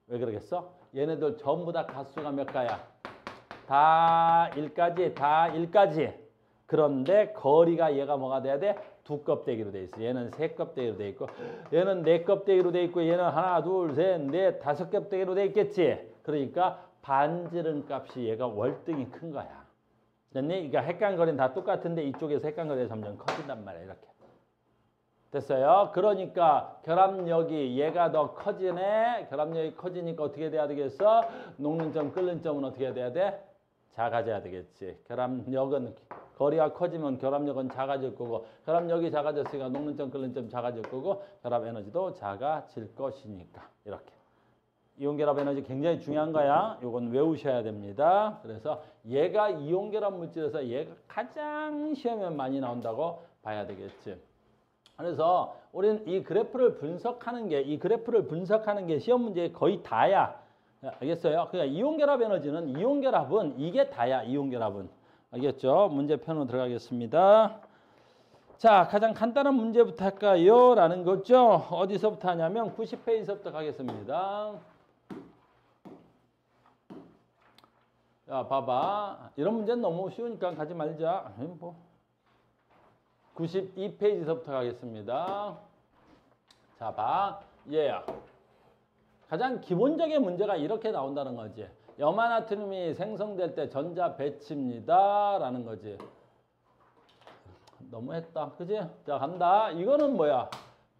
왜 그러겠어? 얘네들 전부 다 가수가 몇 가야? 다 1까지. 그런데 거리가 얘가 뭐가 돼야 돼? 두 껍데기로 돼 있어. 얘는 세 껍데기로 돼 있고 얘는 네 껍데기로 돼 있고 얘는 하나, 둘, 셋, 넷, 다섯 껍데기로 돼 있겠지. 그러니까 반지름 값이 얘가 월등히 큰 거야. 됐니? 그러니까 핵간거리는 다 똑같은데 이쪽에서 핵간거리가 점점 커진단 말이야. 이렇게. 됐어요? 그러니까 결합력이 얘가 더 커지네. 결합력이 커지니까 어떻게 돼야 되겠어? 녹는 점, 끓는 점은 어떻게 돼야 돼? 작아져야 되겠지. 결합력은 거리가 커지면 결합력은 작아질 거고 결합력이 작아졌으니까 녹는 점, 끓는 점 작아질 거고 결합 에너지도 작아질 것이니까. 이렇게. 이온결합 에너지 굉장히 중요한 거야. 요건 외우셔야 됩니다. 그래서 얘가 이온결합 물질에서 얘가 가장 시험에 많이 나온다고 봐야 되겠지. 그래서 우리는 이 그래프를 분석하는 게 시험 문제에 거의 다야. 알겠어요? 그러니까 이온결합 에너지는 이온결합은 이게 다야. 이온결합은. 알겠죠? 문제편으로 들어가겠습니다. 자, 가장 간단한 문제부터 할까요? 라는 거죠. 어디서부터 하냐면 90페이지서부터 가겠습니다. 자, 봐봐. 이런 문제는 너무 쉬우니까 가지 말자. 92페이지서부터 가겠습니다. 자, 봐. 얘야. 가장 기본적인 문제가 이렇게 나온다는 거지. 염화나트륨이 생성될 때 전자 배치입니다. 라는 거지. 너무했다. 그지? 자, 간다. 이거는 뭐야?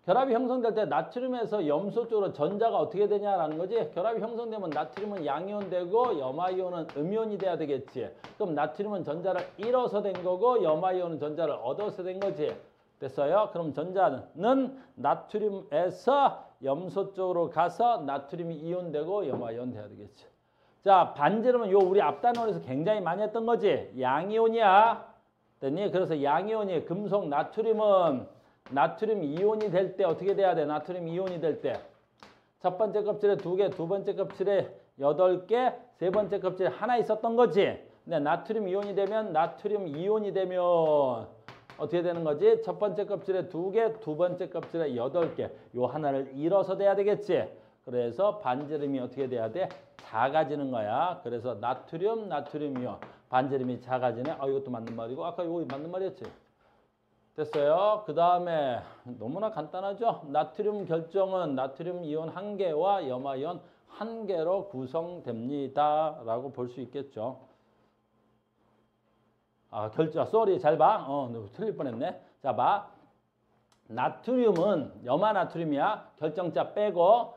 결합이 형성될 때 나트륨에서 염소 쪽으로 전자가 어떻게 되냐라는 거지. 결합이 형성되면 나트륨은 양이온 되고 염화이온은 음이온이 돼야 되겠지. 그럼 나트륨은 전자를 잃어서 된 거고 염화이온은 전자를 얻어서 된 거지. 됐어요? 그럼 전자는 나트륨에서 염소 쪽으로 가서 나트륨이 이온되고 염화이온 돼야 되겠지. 자, 반지름은 요 우리 앞단원에서 굉장히 많이 했던 거지. 양이온이야. 됐니? 그래서 양이온이 금속 나트륨은 나트륨 이온이 될 때 어떻게 돼야 돼? 나트륨 이온이 될 때. 첫 번째 껍질에 2개, 두 번째 껍질에 8개, 세 번째 껍질에 하나 있었던 거지. 근데 나트륨 이온이 되면 어떻게 되는 거지? 첫 번째 껍질에 2개, 두 번째 껍질에 8개. 요 하나를 잃어서 돼야 되겠지. 그래서 반지름이 어떻게 돼야 돼? 작아지는 거야. 그래서 나트륨 이온. 반지름이 작아지네. 이것도 맞는 말이고 아까 이거 맞는 말이었지. 됐어요. 그 다음에 너무나 간단하죠. 나트륨 결정은 나트륨 이온 1개와 염화이온 1개로 구성됩니다. 라고 볼 수 있겠죠. 잘 봐. 틀릴 뻔했네. 자, 봐. 나트륨은 염화나트륨이야. 결정자 빼고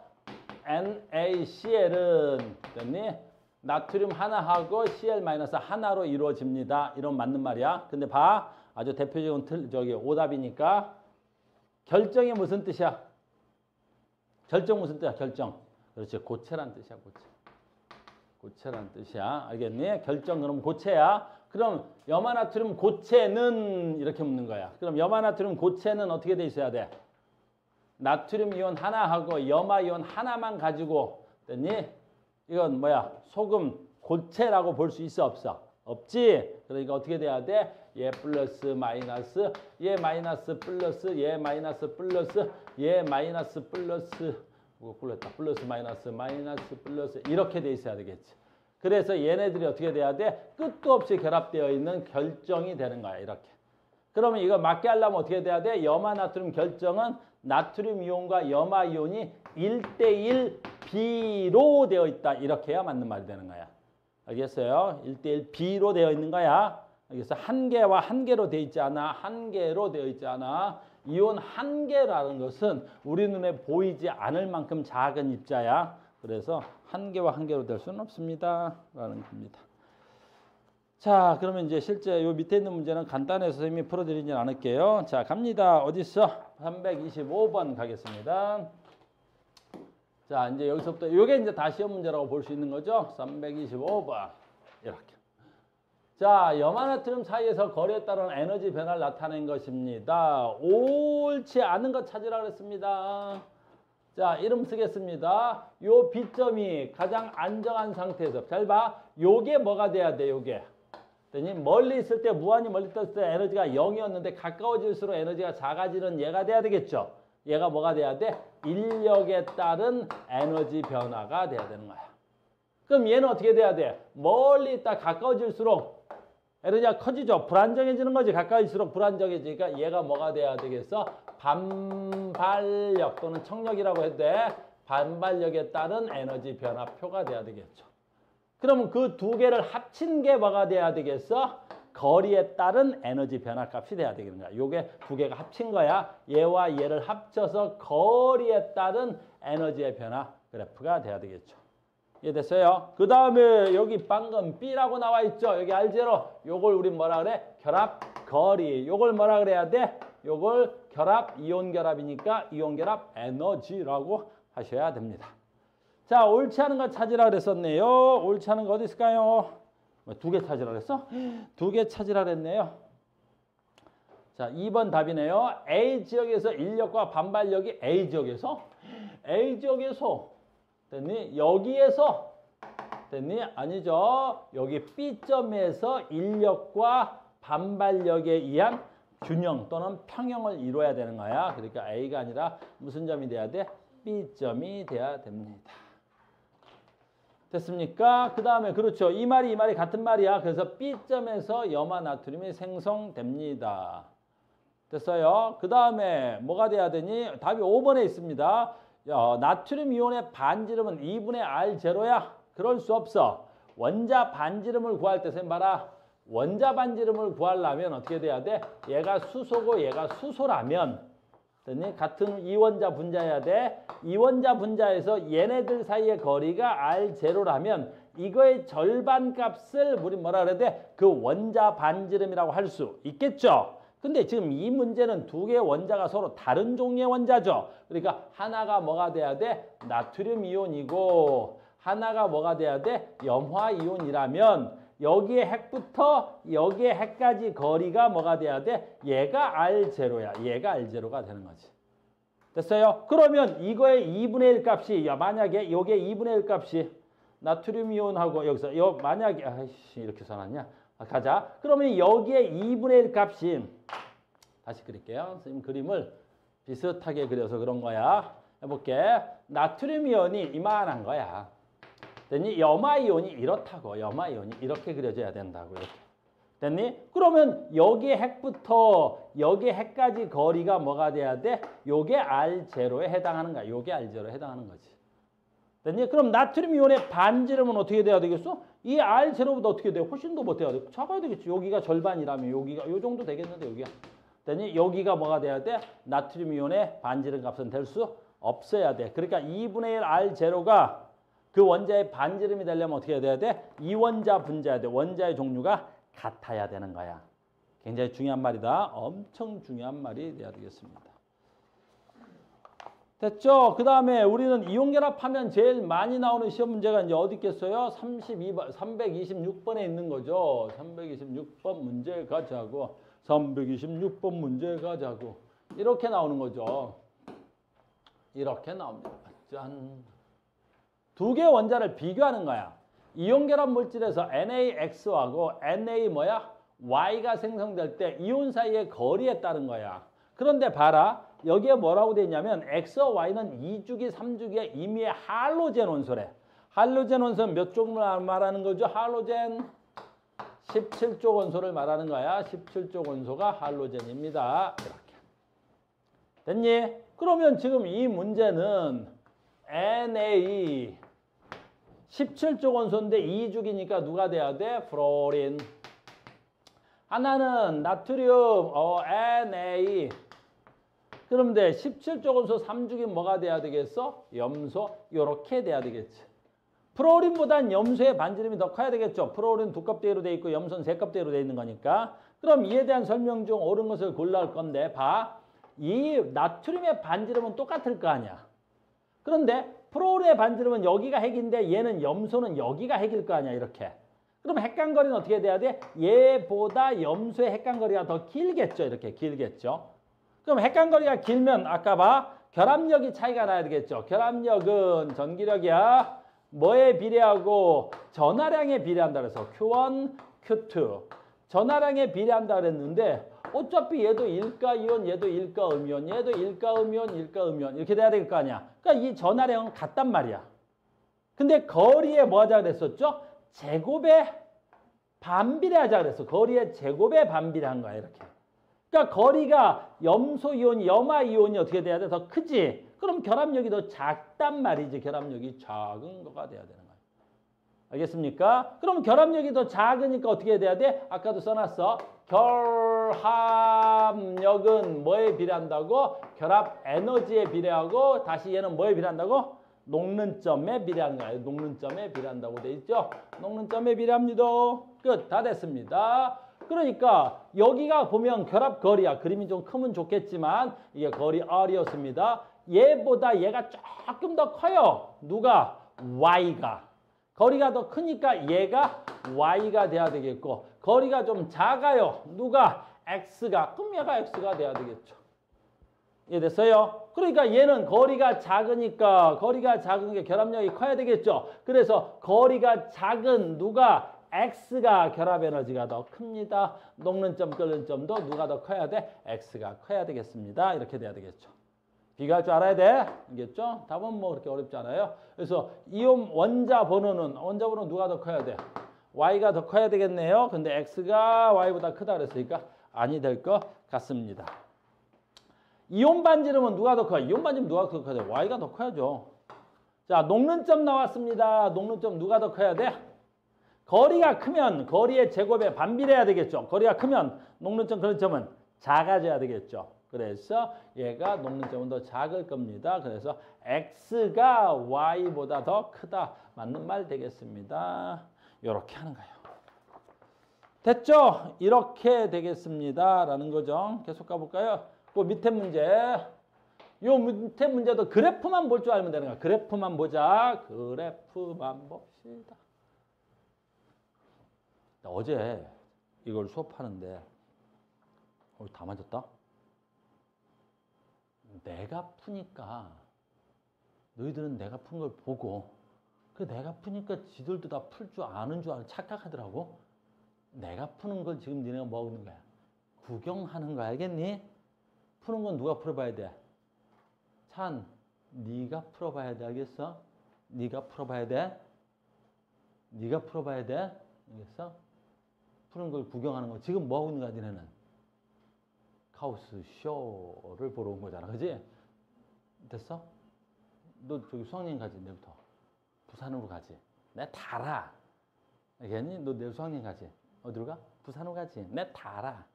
NaCl은 됐니? 나트륨 하나하고 Cl 마이너스 하나로 이루어집니다. 이런 맞는 말이야. 근데 봐. 아주 대표적인 오답이니까 결정이 무슨 뜻이야? 결정 무슨 뜻이야? 결정. 그렇지. 고체란 뜻이야. 고체란 뜻이야. 알겠니? 결정 그럼 고체야. 그럼 염화나트륨 고체는 이렇게 묻는 거야. 그럼 염화나트륨 고체는 어떻게 돼 있어야 돼? 나트륨 이온 하나하고 염화이온 하나만 가지고 됐니? 이건 뭐야? 소금 고체라고 볼 수 있어 없어? 없지? 그러니까 어떻게 돼야 돼? 얘 플러스 마이너스, 얘 마이너스 플러스, 얘 마이너스 플러스, 얘 마이너스 플러스, 플러스 마이너스 마이너스 플러스 이렇게 돼 있어야 되겠지. 그래서 얘네들이 어떻게 돼야 돼? 끝도 없이 결합되어 있는 결정이 되는 거야. 이렇게. 그러면 이거 맞게 하려면 어떻게 돼야 돼? 염화나트륨 결정은 나트륨 이온과 염화이온이 1대1 B로 되어 있다. 이렇게 해야 맞는 말이 되는 거야. 알겠어요? 1대1 B로 되어 있는 거야. 그래서 1개와 1개로 되어 있지 않아. 1개로 되어 있지 않아. 이온 1개라는 것은 우리 눈에 보이지 않을 만큼 작은 입자야. 그래서 1개와 1개로 될 수는 없습니다. 라는 겁니다. 자, 그러면 이제 실제 요 밑에 있는 문제는 간단해서 선생님이 풀어드리진 않을게요. 자, 갑니다. 어딨어? 325번 가겠습니다. 자, 이제 여기서부터 이게 이제 다 시험 문제라고 볼 수 있는 거죠. 325번. 이렇게. 자, 염화나트륨 사이에서 거리에 따른 에너지 변화를 나타낸 것입니다. 옳지 않은 것 찾으라 그랬습니다. 자, 이름 쓰겠습니다. 요 B점이 가장 안정한 상태에서 잘 봐. 요게 뭐가 돼야 돼? 요게. 멀리 있을 때 무한히 멀리 있을 때 에너지가 0이었는데 가까워질수록 에너지가 작아지는 얘가 돼야 되겠죠. 얘가 뭐가 돼야 돼? 인력에 따른 에너지 변화가 돼야 되는 거야. 그럼 얘는 어떻게 돼야 돼? 멀리 있다 가까워질수록 에너지가 커지죠. 불안정해지는 거지. 가까워질수록 불안정해지니까 얘가 뭐가 돼야 되겠어? 반발력 또는 청력이라고 해도 돼. 반발력에 따른 에너지 변화표가 돼야 되겠죠. 그러면 그 두 개를 합친 게 뭐가 돼야 되겠어? 거리에 따른 에너지 변화 값이 돼야 되는 거야. 요게 두 개가 합친 거야. 얘와 얘를 합쳐서 거리에 따른 에너지의 변화 그래프가 돼야 되겠죠. 이해됐어요? 그 다음에 여기 방금 B라고 나와 있죠. 여기 알제로 요걸 우리 뭐라 그래? 결합 거리. 요걸 뭐라 그래야 돼? 요걸 결합 이온 결합이니까 이온 결합 에너지라고 하셔야 됩니다. 자, 옳지 않은 거 찾으라 그랬었네요. 옳지 않은 거 어디 있을까요? 두 개 찾으라 그랬어? 두 개 찾으라 그랬네요. 자, 2번 답이네요. A 지역에서 인력과 반발력이 A 지역에서 됐니? 여기에서 됐니? 아니죠. 여기 B점에서 인력과 반발력에 의한 균형 또는 평형을 이루어야 되는 거야. 그러니까 A가 아니라 무슨 점이 돼야 돼? B점이 돼야 됩니다. 됐습니까? 그 다음에 그렇죠. 이 말이 같은 말이야. 그래서 B점에서 염화 나트륨이 생성됩니다. 됐어요? 그 다음에 뭐가 돼야 되니? 답이 5번에 있습니다. 나트륨 이온의 반지름은 2분의 R0야? 그럴 수 없어. 원자 반지름을 구할 때 선생님 봐라. 원자 반지름을 구하려면 어떻게 돼야 돼? 얘가 수소고 얘가 수소라면 됐니? 같은 이원자 분자여야 돼. 이원자 분자에서 얘네들 사이의 거리가 R0라면 이거의 절반 값을 우리 뭐라 그래야 돼? 그 원자 반지름이라고 할 수 있겠죠? 근데 지금 이 문제는 두 개의 원자가 서로 다른 종류의 원자죠. 그러니까 하나가 뭐가 돼야 돼? 나트륨 이온이고 하나가 뭐가 돼야 돼? 염화 이온이라면 여기에 핵부터 여기에 핵까지 거리가 뭐가 돼야 돼? 얘가 R0야. 얘가 R0가 되는 거지. 됐어요? 그러면 이거의 2분의 1 값이 만약에 요게 2분의 1 값이 나트륨 이온하고 여기서 만약에 아이씨 이렇게 써놨냐? 가자. 그러면 여기에 2분의 1 값이 다시 그릴게요. 선생님 그림을 비슷하게 그려서 그런 거야. 해볼게. 나트륨 이온이 이만한 거야. 됐니? 염화 이온이 이렇다고. 염화 이온이 이렇게 그려져야 된다고. 이렇게. 됐니? 그러면 여기 핵부터 여기 핵까지 거리가 뭐가 돼야 돼? 요게 R0에 해당하는 거야. 요게 R0에 해당하는 거지. 됐니? 그럼 나트륨 이온의 반지름은 어떻게 돼야 되겠어? 이 R0보다 어떻게 돼? 훨씬 더 못해야 돼. 작아야 되겠지. 여기가 절반이라면 여기가 요 정도 되겠는데 여기가. 됐니? 여기가 뭐가 돼야 돼? 나트륨 이온의 반지름 값은 될 수 없어야 돼. 그러니까 2분의 1 R0가 그 원자의 반지름이 되려면 어떻게 해야 돼? 이원자 분자야 돼. 원자의 종류가 같아야 되는 거야. 굉장히 중요한 말이다. 엄청 중요한 말이 돼야 되겠습니다. 됐죠? 그 다음에 우리는 이온결합하면 제일 많이 나오는 시험 문제가 이제 어디 있겠어요? 32번, 326번에 있는 거죠. 326번 문제 가자고. 326번 문제 가자고. 이렇게 나오는 거죠. 이렇게 나옵니다. 짠. 두 개의 원자를 비교하는 거야. 이온결합 물질에서 NaX하고 Na 뭐야? Y가 생성될 때 이온 사이의 거리에 따른 거야. 그런데 봐라. 여기에 뭐라고 돼 있냐면 X와 Y는 2주기, 3주기의 임의의 할로젠 원소래. 할로젠 원소는 몇 쪽 말하는 거죠? 할로젠 17쪽 원소를 말하는 거야. 17쪽 원소가 할로젠입니다. 이렇게. 됐니? 그러면 지금 이 문제는 Na 17쪽 원소인데 2주기니까 누가 돼야 돼? 프로린. 하나는 나트륨 Na. 그런데 17쪽 원소 3주기 뭐가 돼야 되겠어? 염소. 요렇게 돼야 되겠지. 프로린보단 염소의 반지름이 더 커야 되겠죠. 프로린 2컵대로 돼 있고 염소는 3컵대로 돼 있는 거니까. 그럼 이에 대한 설명 중 옳은 것을 골라올 건데 봐. 이 나트륨의 반지름은 똑같을 거 아니야. 그런데 프로린의 반지름은 여기가 핵인데 얘는 염소는 여기가 핵일 거 아니야. 이렇게. 그럼 핵간거리는 어떻게 돼야 돼? 얘보다 염소의 핵간거리가 더 길겠죠. 이렇게 길겠죠. 그럼 핵간거리가 길면 아까 봐. 결합력이 차이가 나야 되겠죠. 결합력은 전기력이야. 뭐에 비례하고? 전하량에 비례한다 그래서 Q1, Q2. 전하량에 비례한다 그랬는데 어차피 얘도 일가이온, 얘도 일가음이온, 얘도 일가음이온, 일가음이온 이렇게 돼야 될 거 아니야. 그러니까 이 전하량은 같단 말이야. 근데 거리에 뭐 하자 그랬었죠? 제곱에 반비례하자 그랬어. 거리에 제곱에 반비례한 거야. 이렇게. 그러니까 거리가 염소이온이, 염화이온이 어떻게 돼야 돼? 더 크지? 그럼 결합력이 더 작단 말이지. 결합력이 작은 거가 돼야 되는 거야. 알겠습니까? 그럼 결합력이 더 작으니까 어떻게 돼야 돼? 아까도 써놨어. 결합력은 뭐에 비례한다고? 결합 에너지에 비례하고 다시 얘는 뭐에 비례한다고? 녹는 점에 비례하는 거야. 녹는 점에 비례한다고 돼 있죠? 녹는 점에 비례합니다. 끝. 다 됐습니다. 그러니까 여기가 보면 결합 거리야. 그림이 좀 크면 좋겠지만 이게 거리 R이었습니다. 얘보다 얘가 조금 더 커요. 누가? y가. 거리가 더 크니까 얘가 y가 돼야 되겠고 거리가 좀 작아요. 누가? x가. 그럼 얘가 x가 돼야 되겠죠. 이해됐어요? 그러니까 얘는 거리가 작으니까 거리가 작은 게 결합력이 커야 되겠죠. 그래서 거리가 작은 누가? x가 결합 에너지가 더 큽니다. 녹는 점, 끓는 점도 누가 더 커야 돼? x가 커야 되겠습니다. 이렇게 돼야 되겠죠. 비교할 줄 알아야 돼. 알겠죠? 답은 뭐 그렇게 어렵지 않아요. 그래서 이온 원자 번호는 누가 더 커야 돼? y가 더 커야 되겠네요. 근데 x가 y보다 크다 그랬으니까 아니 될 것 같습니다. 이온 반지름은 누가 더 커요? 이온 반지름 누가 더 커야 돼? y가 더 커야죠. 자, 녹는 점 나왔습니다. 녹는 점 누가 더 커야 돼? 거리가 크면 거리의 제곱에 반비례해야 되겠죠. 거리가 크면 녹는 점, 그런 점은 작아져야 되겠죠. 그래서 얘가 녹는 점은 더 작을 겁니다. 그래서 x가 y보다 더 크다. 맞는 말 되겠습니다. 이렇게 하는 거예요. 됐죠? 이렇게 되겠습니다. 라는 거죠. 계속 가볼까요? 그 밑에 문제. 요 밑에 문제도 그래프만 볼 줄 알면 되는 거야. 그래프만 보자. 그래프만 봅시다. 어제 이걸 수업하는데 다 맞았다? 내가 푸니까 너희들은 내가 푼 걸 보고 그 내가 푸니까 지들도 다 풀 줄 아는 줄 착각하더라고. 내가 푸는 걸 지금 니네가 뭐 하는 거야? 구경하는 거 알겠니? 푸는 건 누가 풀어봐야 돼? 찬, 네가 풀어봐야 돼. 알겠어? 네가 풀어봐야 돼. 네가 풀어봐야 돼. 알겠어? 푸는 걸 구경하는 거. 지금 뭐 하고 있는 거야, 니네는? 카오스 쇼를 보러 온 거잖아. 그지? 됐어? 너 저기 수학여행 가지, 내일부터. 부산으로 가지. 내 다 알아. 알겠니? 너 내일 수학여행 가지. 어디로 가? 부산으로 가지. 내 다 알아.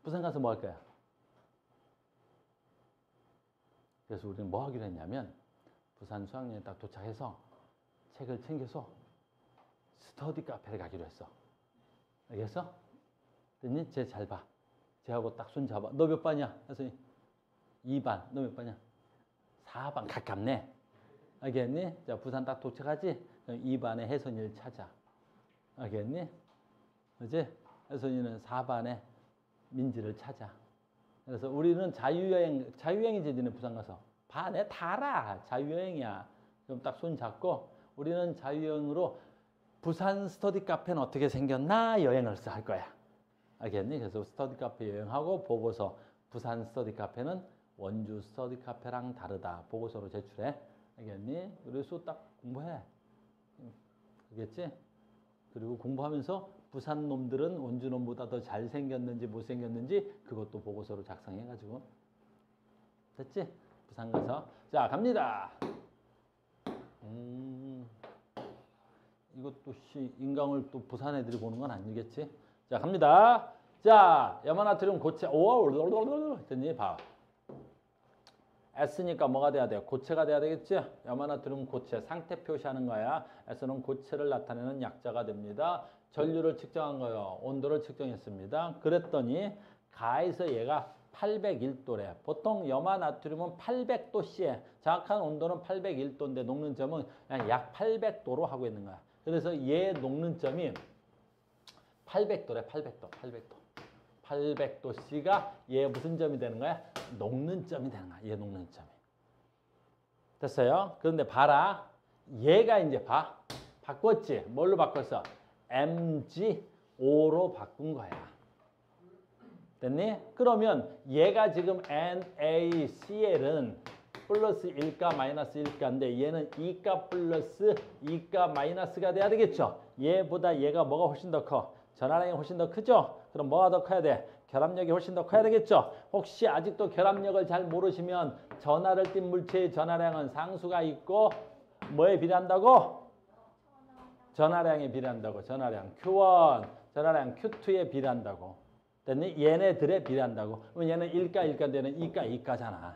부산 가서 뭐 할 거야? 그래서 우리는 뭐 하기로 했냐면 부산 수학여행 딱 도착해서 책을 챙겨서 스터디 카페를 가기로 했어. 알겠어? 됐니? 쟤 잘 봐. 쟤하고 딱 손 잡아. 너 몇 반이야? 혜선이? 2반. 너 몇 반이야? 4반. 가깝네. 알겠니? 자, 부산 딱 도착하지? 그럼 2반에 혜선이를 찾아. 알겠니? 그지? 혜선이는 4반에 민지를 찾아. 그래서 우리는 자유여행이지, 니네 부산 가서. 봐, 내 다 알아. 자유여행이야. 그럼 딱 손 잡고 우리는 자유여행으로 부산 스터디 카페는 어떻게 생겼나 여행을 할 거야. 알겠니? 그래서 스터디 카페 여행하고 보고서 부산 스터디 카페는 원주 스터디 카페랑 다르다. 보고서로 제출해. 알겠니? 그래서 딱 공부해. 알겠지? 그리고 공부하면서 부산 놈들은 원주 놈보다 더 잘생겼는지 못생겼는지 그것도 보고서로 작성해가지고. 됐지? 부산 가서. 자, 갑니다. 이것도 인강을 또 부산 애들이 보는 건 아니겠지? 자, 갑니다. 자, 염화나트륨 고체. 됐니? 봐. S니까 뭐가 돼야 돼? 고체가 돼야 되겠지? 염화나트륨 고체. 상태 표시하는 거야. S는 고체를 나타내는 약자가 됩니다. 전류를 측정한 거예요. 온도를 측정했습니다. 그랬더니 가에서 얘가 801도래. 보통 염화나트륨은 800도씨에 정확한 온도는 801도인데 녹는 점은 그냥 약 800도로 하고 있는 거야. 그래서 얘 녹는 점이 800도래. 800도. 800도씨가 얘 무슨 점이 되는 거야? 녹는 점이 되는 거야. 얘 녹는 점이. 됐어요? 그런데 봐라. 얘가 이제 봐. 바꿨지? 뭘로 바꿨어? MgO로 바꾼 거야. 됐니? 그러면 얘가 지금 NaCl은 플러스 1가 마이너스 1가인데 얘는 2가 플러스 2가 마이너스가 돼야 되겠죠? 얘보다 얘가 뭐가 훨씬 더 커? 전하량이 훨씬 더 크죠? 그럼 뭐가 더 커야 돼? 결합력이 훨씬 더 커야 되겠죠? 혹시 아직도 결합력을 잘 모르시면 전하를 띤 물체의 전하량은 상수가 있고 뭐에 비례한다고? 전하량에 비례한다고. 전하량 Q1, 전하량 Q2에 비례한다고. 됐니? 얘네들에 비례한다고. 그럼 얘는 1가 1가인데 얘는 2가 2가잖아.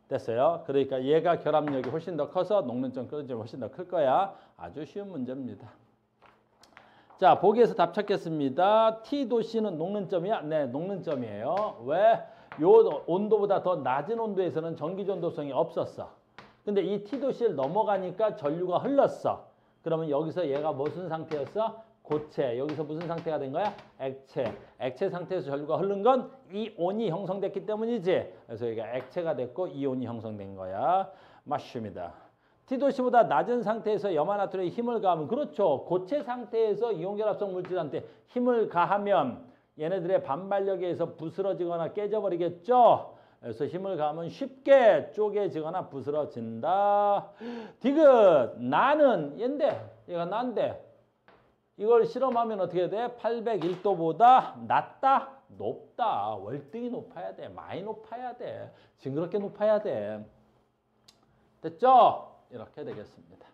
됐어요? 그러니까 얘가 결합력이 훨씬 더 커서 녹는 점, 끓는 점이 훨씬 더 클 거야. 아주 쉬운 문제입니다. 자, 보기에서 답 찾겠습니다. T도씨는 녹는 점이야? 네, 녹는 점이에요. 왜? 요 온도보다 더 낮은 온도에서는 전기 전도성이 없었어. 근데 이 T도시를 넘어가니까 전류가 흘렀어. 그러면 여기서 얘가 무슨 상태였어? 고체. 여기서 무슨 상태가 된 거야? 액체. 액체 상태에서 전류가 흐른 건 이온이 형성됐기 때문이지. 그래서 여기가 액체가 됐고 이온이 형성된 거야. 맞습니다. T도시보다 낮은 상태에서 염화나트륨에 힘을 가하면 그렇죠. 고체 상태에서 이온결합성 물질한테 힘을 가하면 얘네들의 반발력에 의해서 부스러지거나 깨져버리겠죠. 그래서 힘을 가하면 쉽게 쪼개지거나 부스러진다. 디귿 나는 얘인데 얘가 난데 이걸 실험하면 어떻게 돼? 801도보다 낮다? 높다. 월등히 높아야 돼. 많이 높아야 돼. 징그럽게 높아야 돼. 됐죠? 이렇게 되겠습니다.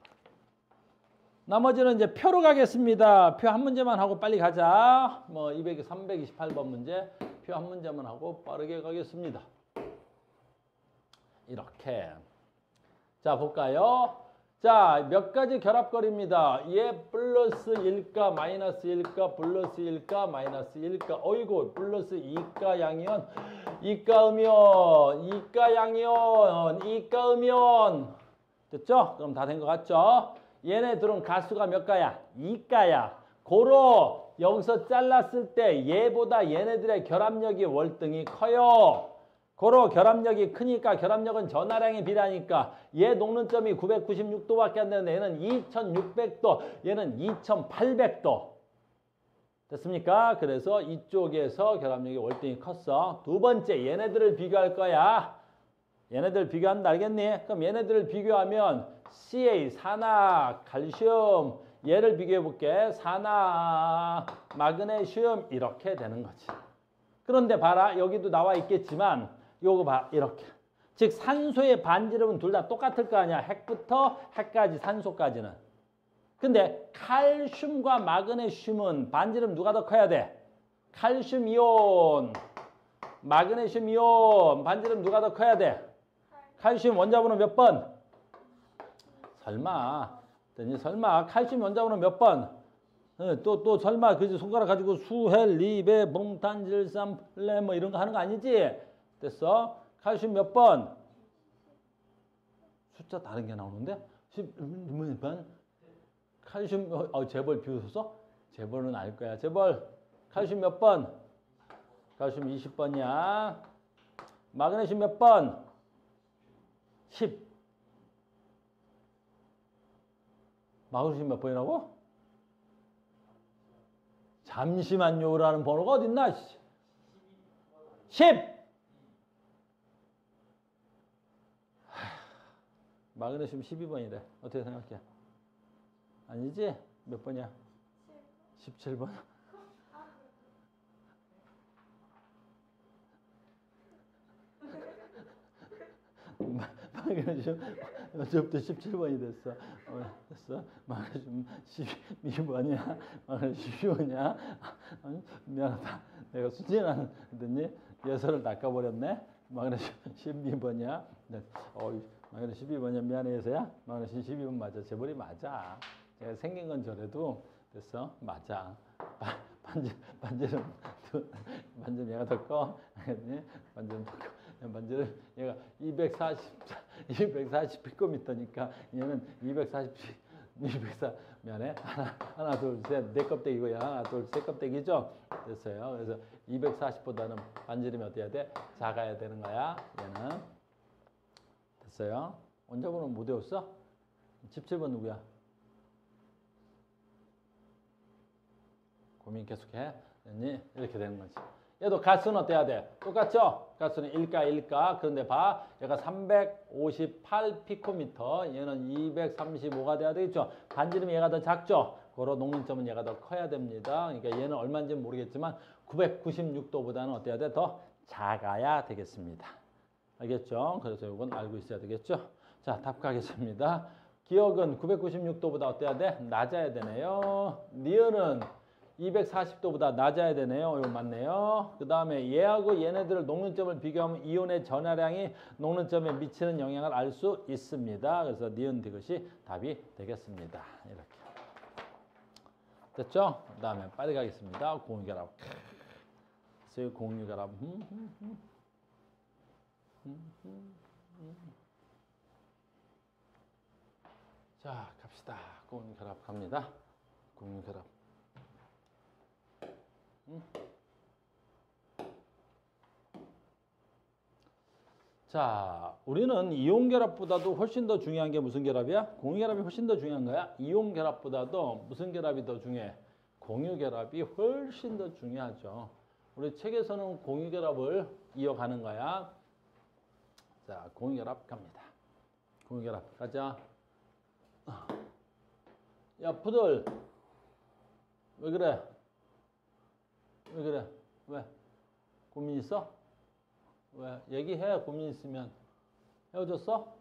나머지는 이제 표로 가겠습니다. 표 한 문제만 하고 빨리 가자. 뭐 328번 문제 표 한 문제만 하고 빠르게 가겠습니다. 이렇게. 자, 볼까요? 자, 몇 가지 결합거리입니다. 얘 플러스 1가 마이너스 1가 플러스 1가 마이너스 1가 어이구 플러스 2가 양이온 2가 음이온 2가 양이온 2가 음이온 됐죠? 그럼 다 된 것 같죠? 얘네들은 가수가 몇 가야? 2가야. 고로 여기서 잘랐을 때 얘보다 얘네들의 결합력이 월등히 커요. 고로 결합력이 크니까 결합력은 전하량에 비례하니까 얘 녹는 점이 996도밖에 안 되는데 얘는 2600도, 얘는 2800도. 됐습니까? 그래서 이쪽에서 결합력이 월등히 컸어. 두 번째 얘네들을 비교할 거야. 얘네들 비교한다 알겠니? 그럼 얘네들을 비교하면 CA, 산화, 칼슘 얘를 비교해 볼게. 산화, 마그네슘 이렇게 되는 거지. 그런데 봐라 여기도 나와 있겠지만 요거 봐 이렇게. 즉 산소의 반지름은 둘 다 똑같을 거 아니야. 핵부터 핵까지 산소까지는. 근데 칼슘과 마그네슘은 반지름 누가 더 커야 돼? 칼슘 이온, 마그네슘 이온 반지름 누가 더 커야 돼? 칼슘 원자번호 몇 번? 설마. 설마 칼슘 원자번호 몇 번? 또 설마 그지 손가락 가지고 수헬, 리베, 몽탄질산, 플레 뭐 이런 거 하는 거 아니지? 됐어? 칼슘 몇 번? 숫자 다른 게 나오는데? 10번? 칼슘 재벌 비웃었어? 재벌은 알 거야. 재벌 칼슘 몇 번? 칼슘 20번이야. 마그네슘 몇 번? 10. 마그네슘 몇 번이라고? 잠시만요라는 번호가 어딨나? 10! 마그네슘 12번이래. 어떻게 생각해? 아니지? 몇 번이야? 17번? 마그네슘 어제부터 17번이 됐어. 됐어? 마그네슘 12번이야? 마그네슘 12번이야? 미안하다. 내가 순진한 했더니 예서를 낚아버렸네. 마그네슘 12번이야? 마그네슘 12번이야? 미안해 예서야? 마그네슘 12번 맞아. 재벌이 맞아. 제가 생긴 건 저래도 됐어? 맞아. 반지름 얘가 더 커. 반지름 더 커. 반지름 얘가 240 피코미터니까 얘는 240 미안해. 하나 둘 셋 네 껍데기고요. 하나 둘 셋 껍데기죠. 됐어요. 그래서 240보다는 반지름이 어떻게 해야 돼? 작아야 되는 거야. 얘는 됐어요. 원자번호 못 외웠어? 17번 누구야? 고민 계속해. 이렇게 되는 거지. 얘도 가스는 어때야 돼? 똑같죠? 가스는 1가. 그런데 봐. 얘가 358 피코미터. 얘는 235가 돼야 되겠죠? 반지름이 얘가 더 작죠? 그로 녹는 점은 얘가 더 커야 됩니다. 그러니까 얘는 얼마인지는 모르겠지만 996도보다는 어때야 돼? 더 작아야 되겠습니다. 알겠죠? 그래서 이건 알고 있어야 되겠죠? 자, 답 가겠습니다. 기억은 996도보다 어때야 돼? 낮아야 되네요. 니은은 240도보다 낮아야 되네요. 이거 맞네요. 그 다음에 얘하고 얘네들을 녹는 점을 비교하면 이온의 전하량이 녹는 점에 미치는 영향을 알 수 있습니다. 그래서 니은 디귿이 답이 되겠습니다. 이렇게. 됐죠? 그 다음에 빨리 가겠습니다. 공유결합. 공유결합. 자, 갑시다. 공유결합 갑니다. 공유결합. 자, 우리는 이온결합보다도 훨씬 더 중요한 게 무슨 결합이야? 공유결합이 훨씬 더 중요한 거야. 이온결합보다도 무슨 결합이 더 중요해? 공유결합이 훨씬 더 중요하죠. 우리 책에서는 공유결합을 이어가는 거야. 자, 공유결합 갑니다. 공유결합 가자. 야, 푸들. 왜 그래? 왜 그래? 왜? 고민 있어? 왜? 얘기해. 고민 있으면. 헤어졌어?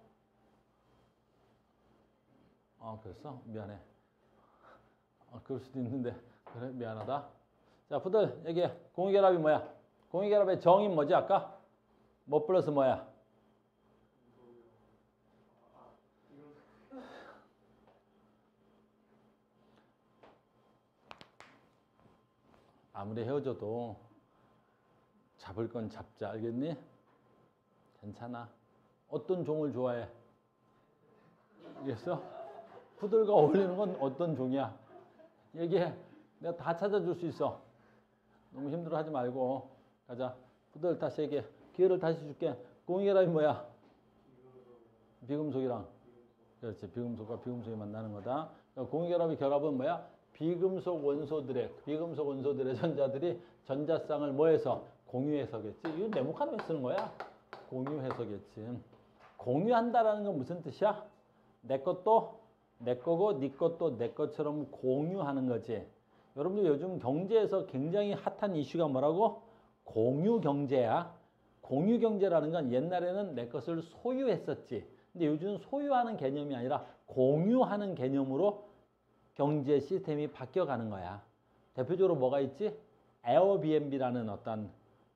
그랬어? 미안해. 그럴 수도 있는데. 그래, 미안하다. 자, 푸들 얘기해. 공유결합이 뭐야? 공유결합의 정의 뭐지 아까? 뭐 플러스 뭐야? 아무리 헤어져도 잡을 건 잡자. 알겠니? 괜찮아. 어떤 종을 좋아해? 알겠어? 푸들과 어울리는 건 어떤 종이야? 얘기해. 내가 다 찾아줄 수 있어. 너무 힘들어하지 말고 가자. 푸들 다시 얘기해. 기회를 다시 줄게. 공유결합이 뭐야? 비금속이랑. 그렇지. 비금속과 비금속이 만나는 거다. 공유결합의 결합은 뭐야? 비금속 원소들의 전자들이 전자쌍을 뭐해서? 공유해서겠지. 이거 네모칸 왜 쓰는 거야? 공유해서겠지. 공유한다라는 건 무슨 뜻이야? 내 것도 내 거고 네 것도 내 것처럼 공유하는 거지. 여러분들 요즘 경제에서 굉장히 핫한 이슈가 뭐라고? 공유경제야. 공유경제라는 건 옛날에는 내 것을 소유했었지. 근데 요즘은 소유하는 개념이 아니라 공유하는 개념으로 경제 시스템이 바뀌어가는 거야. 대표적으로 뭐가 있지? 에어비앤비라는 어떤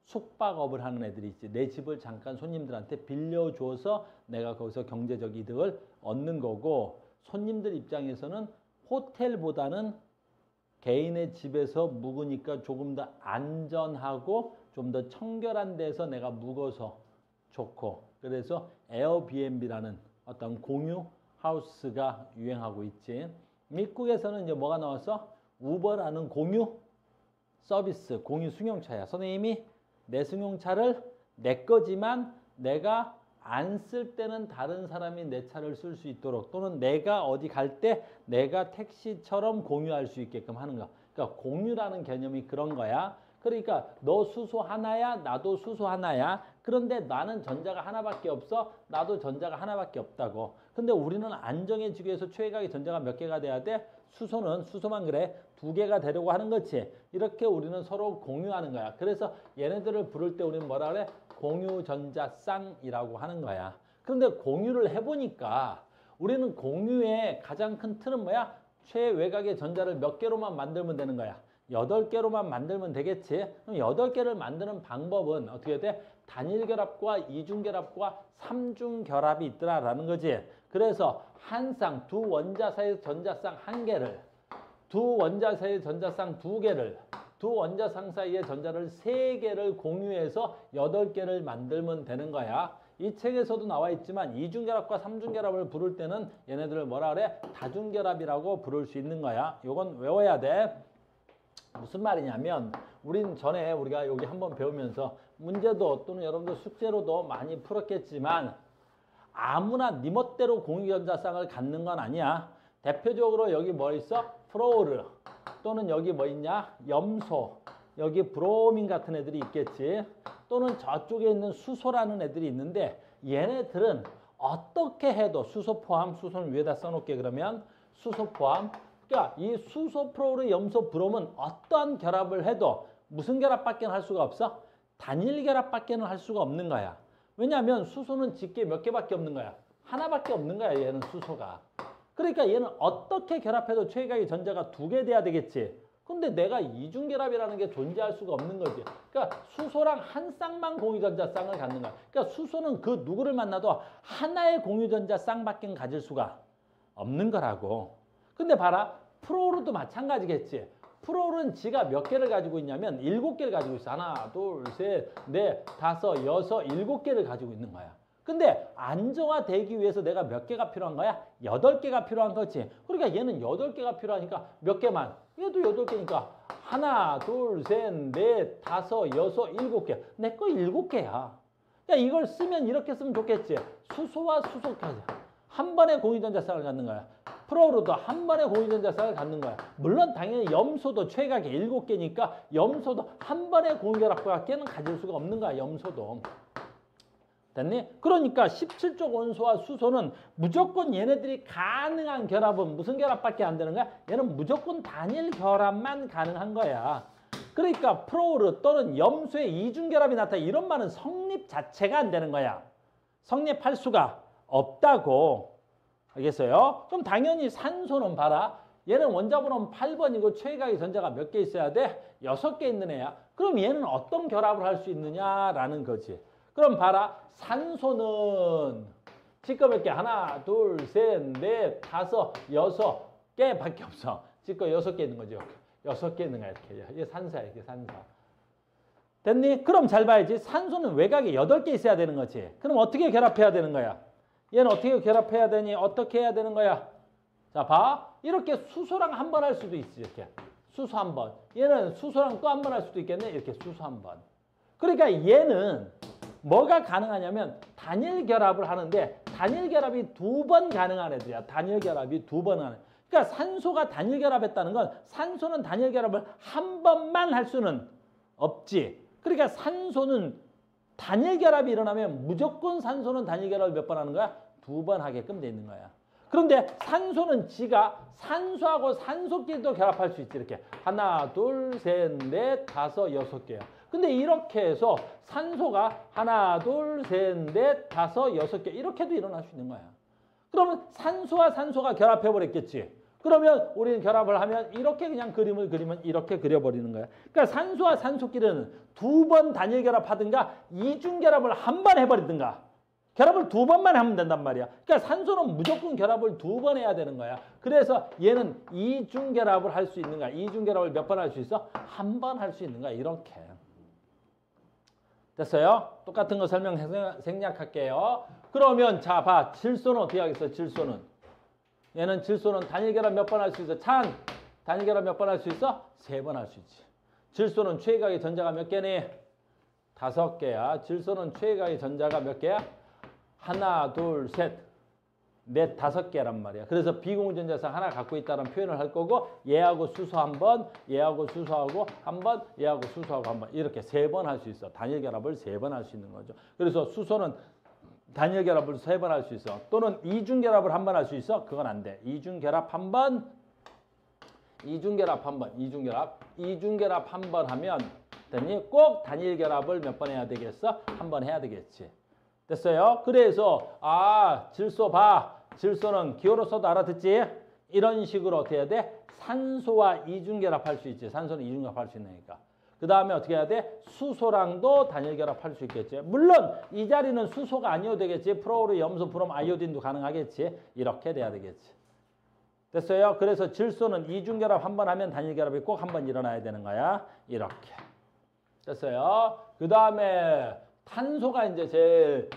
숙박업을 하는 애들이 있지. 내 집을 잠깐 손님들한테 빌려줘서 내가 거기서 경제적 이득을 얻는 거고, 손님들 입장에서는 호텔보다는 개인의 집에서 묵으니까 조금 더 안전하고 좀 더 청결한 데서 내가 묵어서 좋고, 그래서 에어비앤비라는 어떤 공유 하우스가 유행하고 있지. 미국에서는 이제 뭐가 나왔어? 우버라는 공유 서비스, 공유 승용차야. 선생님이 내 승용차를 내 거지만 내가 안 쓸 때는 다른 사람이 내 차를 쓸 수 있도록, 또는 내가 어디 갈 때 내가 택시처럼 공유할 수 있게끔 하는 거. 그러니까 공유라는 개념이 그런 거야. 그러니까 너 수소 하나야, 나도 수소 하나야. 그런데 나는 전자가 하나밖에 없어, 나도 전자가 하나밖에 없다고. 근데 우리는 안정해지기 위해서 최악의 전자가 몇 개가 돼야 돼? 수소는 수소만 그래 2개가 되려고 하는 거지. 이렇게 우리는 서로 공유하는 거야. 그래서 얘네들을 부를 때 우리는 뭐라 그래? 공유전자쌍이라고 하는 거야. 그런데 공유를 해보니까 우리는 공유의 가장 큰 틀은 뭐야? 최외곽의 전자를 몇 개로만 만들면 되는 거야. 8개로만 만들면 되겠지. 그럼 8개를 만드는 방법은 어떻게 돼? 단일결합과 이중결합과 삼중결합이 있더라라는 거지. 그래서 한 쌍, 두 원자 사이의 전자쌍 1개를, 두 원자 사이의 전자쌍 2개를, 두 원자쌍 사이의 전자를 3개를 공유해서 8개를 만들면 되는 거야. 이 책에서도 나와 있지만 이중결합과 삼중결합을 부를 때는 얘네들을 뭐라 그래? 다중결합이라고 부를 수 있는 거야. 요건 외워야 돼. 무슨 말이냐면 우린 전에 우리가 여기 한번 배우면서 문제도 또는 여러분들 숙제로도 많이 풀었겠지만 아무나 네 멋대로 공유전자쌍을 갖는 건 아니야. 대표적으로 여기 뭐 있어? 프로르, 또는 여기 뭐 있냐? 염소, 여기 브로민 같은 애들이 있겠지. 또는 저쪽에 있는 수소라는 애들이 있는데 얘네들은 어떻게 해도 수소 포함, 수소는 위에다 써놓을게. 그러면 수소 포함, 그러니까 이 수소, 프로르, 염소, 브롬은 어떠한 결합을 해도 무슨 결합밖에 할 수가 없어? 단일 결합밖에 할 수가 없는 거야. 왜냐하면 수소는 직계 몇 개밖에 없는 거야. 하나밖에 없는 거야, 얘는 수소가. 그러니까 얘는 어떻게 결합해도 최외곽의 전자가 2개 돼야 되겠지. 근데 내가 이중결합이라는 게 존재할 수가 없는 거지. 그러니까 수소랑 한 쌍만 공유전자쌍을 갖는 거야. 그러니까 수소는 그 누구를 만나도 하나의 공유전자쌍밖에 가질 수가 없는 거라고. 근데 봐라, 프로르도 마찬가지겠지. 프로는 지가 몇 개를 가지고 있냐면 7개를 가지고 있어. 하나, 둘, 셋, 넷, 다섯, 여섯, 7개를 가지고 있는 거야. 근데 안정화되기 위해서 내가 몇 개가 필요한 거야? 8개가 필요한 거지. 그러니까 얘는 8개가 필요하니까 몇 개만? 얘도 8개니까 하나, 둘, 셋, 넷, 다섯, 여섯, 7개. 내 거 7개야. 야, 이걸 쓰면 이렇게 쓰면 좋겠지. 수소와 수소까지 한 번에 공유전자쌍을 갖는 거야. 프로로도 한 번에 공유전자쌍을 갖는 거야. 물론 당연히 염소도 최각이 7개니까 염소도 한 번에 공유결합과는 가질 수가 없는 거야. 염소도. 됐니? 그러니까 17쪽 원소와 수소는 무조건 얘네들이 가능한 결합은 무슨 결합밖에 안 되는 거야? 얘는 무조건 단일 결합만 가능한 거야. 그러니까 프로르 또는 염소의 이중결합이 나타나 이런 말은 성립 자체가 안 되는 거야. 성립할 수가 없다고. 알겠어요? 그럼 당연히 산소는 봐라. 얘는 원자번호는 8번이고 최각의 전자가 몇 개 있어야 돼? 6개 있는 애야. 그럼 얘는 어떤 결합을 할 수 있느냐라는 거지. 그럼 봐라. 산소는 지꺼 몇 개? 하나, 둘, 셋, 넷, 다섯, 6개밖에 없어. 지꺼 6개 있는 거죠. 6개 있는 거야. 이렇게. 이게 산소야. 이게 산소. 됐니? 그럼 잘 봐야지. 산소는 외곽에 8개 있어야 되는 거지. 그럼 어떻게 결합해야 되는 거야? 얘는 어떻게 결합해야 되니? 어떻게 해야 되는 거야? 자, 봐. 이렇게 수소랑 한 번 할 수도 있지. 이렇게. 수소 한 번. 얘는 수소랑 또 한 번 할 수도 있겠네. 이렇게 수소 한 번. 그러니까 얘는 뭐가 가능하냐면 단일 결합을 하는데 단일 결합이 2번 가능한 애들이야. 단일 결합이 2번 하는. 그러니까 산소가 단일 결합했다는 건 산소는 단일 결합을 한 번만 할 수는 없지. 그러니까 산소는 단일 결합이 일어나면 무조건 산소는 단일 결합을 몇 번 하는 거야? 2번 하게끔 돼 있는 거야. 그런데 산소는 지가 산소하고 산소끼리도 결합할 수 있지. 이렇게 하나, 둘, 셋, 넷, 다섯, 6개야. 근데 이렇게 해서 산소가 하나, 둘, 셋, 넷, 다섯, 6개 이렇게도 일어날 수 있는 거야. 그러면 산소와 산소가 결합해버렸겠지. 그러면 우리는 결합을 하면 이렇게 그냥 그림을 그리면 이렇게 그려버리는 거야. 그러니까 산소와 산소끼리는 2번 단일 결합하든가 이중 결합을 한 번 해버리든가 결합을 2번만 하면 된단 말이야. 그러니까 산소는 무조건 결합을 2번 해야 되는 거야. 그래서 얘는 이중 결합을 할 수 있는 거야. 이중 결합을 몇 번 할 수 있어? 한 번 할 수 있는 거야. 이렇게. 됐어요? 똑같은 거 생략할게요. 그러면 자, 봐. 질소는 어떻게 하겠어? 질소는. 얘는 질소는 단일 결합 몇 번 할 수 있어? 찬. 단일 결합 몇 번 할 수 있어? 3번 할 수 있지. 질소는 최각의 전자가 몇 개니? 5개야. 질소는 최각의 전자가 몇 개야? 하나, 둘, 셋, 넷, 5개란 말이야. 그래서 비공유전자쌍 하나 갖고 있다는 표현을 할 거고 얘하고 수소 한 번, 얘하고 수소하고 한 번, 얘하고 수소하고 한 번 이렇게 3번 할 수 있어. 단일 결합을 3번 할 수 있는 거죠. 그래서 수소는 단일 결합을 3번 할 수 있어. 또는 이중 결합을 한 번 할 수 있어? 그건 안 돼. 이중 결합 한 번, 이중 결합 한 번, 이중 결합 한 번 하면 됐니? 꼭 단일 결합을 몇 번 해야 되겠어? 한 번 해야 되겠지. 됐어요? 그래서 질소 봐. 질소는 기호로서도 알아듣지? 이런 식으로 어떻게 해야 돼? 산소와 이중결합할 수 있지. 산소는 이중결합할 수 있으니까. 그 다음에 어떻게 해야 돼? 수소랑도 단일결합할 수 있겠지. 물론 이 자리는 수소가 아니어도 되겠지. 프로르, 염소, 브롬, 아이오딘도 가능하겠지. 이렇게 돼야 되겠지. 됐어요? 그래서 질소는 이중결합 한 번 하면 단일결합이 꼭 한 번 일어나야 되는 거야. 이렇게. 됐어요? 그 다음에 탄소가 이제 제일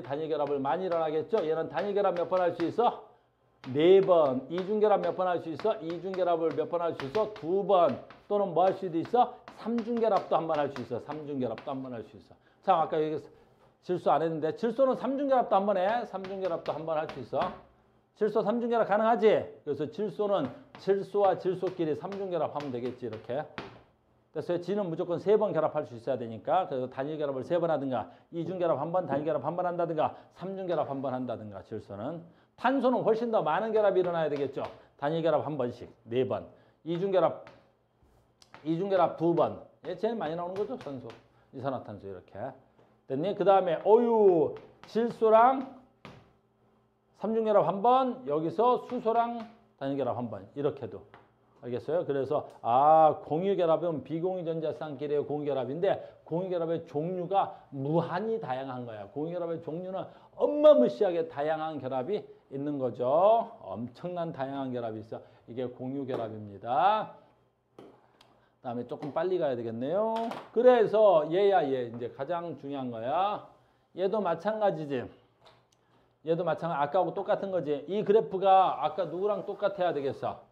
단일결합을 많이 일어나겠죠. 얘는 단일결합 몇 번 할 수 있어? 4번. 이중결합 몇 번 할 수 있어? 이중결합을 몇 번 할 수 있어? 2번. 또는 뭐 할 수도 있어? 삼중결합도 한 번 할 수 있어. 삼중결합도 한 번 할 수 있어. 자, 아까 여기 질소 안 했는데 질소는 삼중결합도 한 번 해. 삼중결합도 한 번 할 수 있어. 질소 삼중결합 가능하지? 그래서 질소는 질소와 질소끼리 삼중결합하면 되겠지. 이렇게. 그래서 지는 무조건 3번 결합할 수 있어야 되니까 그래서 단일 결합을 3번 하든가 이중 결합 한 번, 단일 결합 한 번 한다든가 삼중 결합 한 번 한다든가 질소는. 탄소는 훨씬 더 많은 결합이 일어나야 되겠죠. 단일 결합 한 번씩 4번, 이중 결합 2번. 얘 제일 많이 나오는 거죠. 산소, 이산화탄소 이렇게. 됐니? 그 다음에 질소랑 삼중 결합 한 번, 여기서 수소랑 단일 결합 한 번 이렇게도. 알겠어요? 그래서 공유결합은 비공유전자쌍끼리의 공유결합인데 공유결합의 종류가 무한히 다양한 거야. 공유결합의 종류는 어마무시하게 다양한 결합이 있는 거죠. 엄청난 다양한 결합이 있어. 이게 공유결합입니다. 다음에 조금 빨리 가야 되겠네요. 그래서 얘야 얘 이제 가장 중요한 거야. 얘도 마찬가지지. 얘도 마찬가지. 아까하고 똑같은 거지. 이 그래프가 아까 누구랑 똑같아야 되겠어?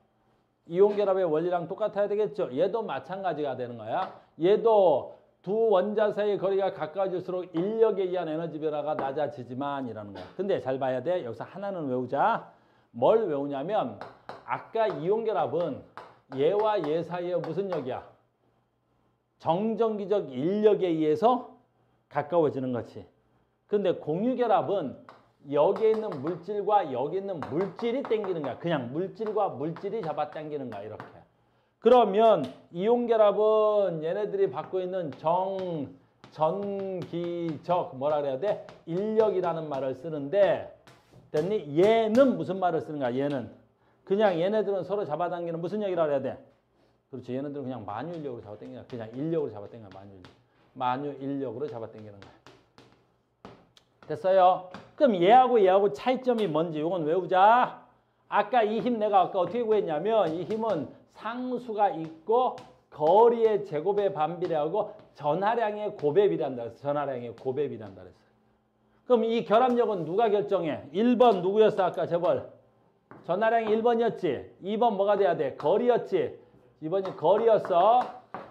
이온결합의 원리랑 똑같아야 되겠죠. 얘도 마찬가지가 되는 거야. 얘도 두 원자 사이의 거리가 가까워질수록 인력에 의한 에너지 변화가 낮아지지만 이라는 거야. 근데 잘 봐야 돼. 여기서 하나는 외우자. 뭘 외우냐면 아까 이온결합은 얘와 얘 사이에 무슨 역이야? 정전기적 인력에 의해서 가까워지는 거지. 근데 공유결합은 여기에 있는 물질과 여기 있는 물질이 당기는 거야. 그냥 물질과 물질이 잡아당기는 거야. 이렇게. 그러면 이온결합은 얘네들이 받고 있는 전기적 뭐라 그래야 돼? 인력이라는 말을 쓰는데 됐니? 얘는 무슨 말을 쓰는 거야? 얘는 그냥 얘네들은 서로 잡아당기는 무슨 역이라 그래야 돼? 그렇죠. 얘네들은 그냥 만유인력으로 잡아당기는 거야. 그냥 인력으로 잡아당기는 거야. 만유인력으로 잡아당기는 거야. 됐어요? 그럼 얘하고 차이점이 뭔지 이건 외우자. 아까 이 힘 내가 아까 어떻게 구했냐면 이 힘은 상수가 있고 거리의 제곱에 반비례하고 전하량의 곱에 비례한다 그랬어. 전하량의 곱에 비례한다 그랬어. 그럼 이 결합력은 누가 결정해? 1번 누구였어? 아까 재벌. 전하량이 1번이었지. 2번 뭐가 돼야 돼? 거리였지. 2번이 거리였어.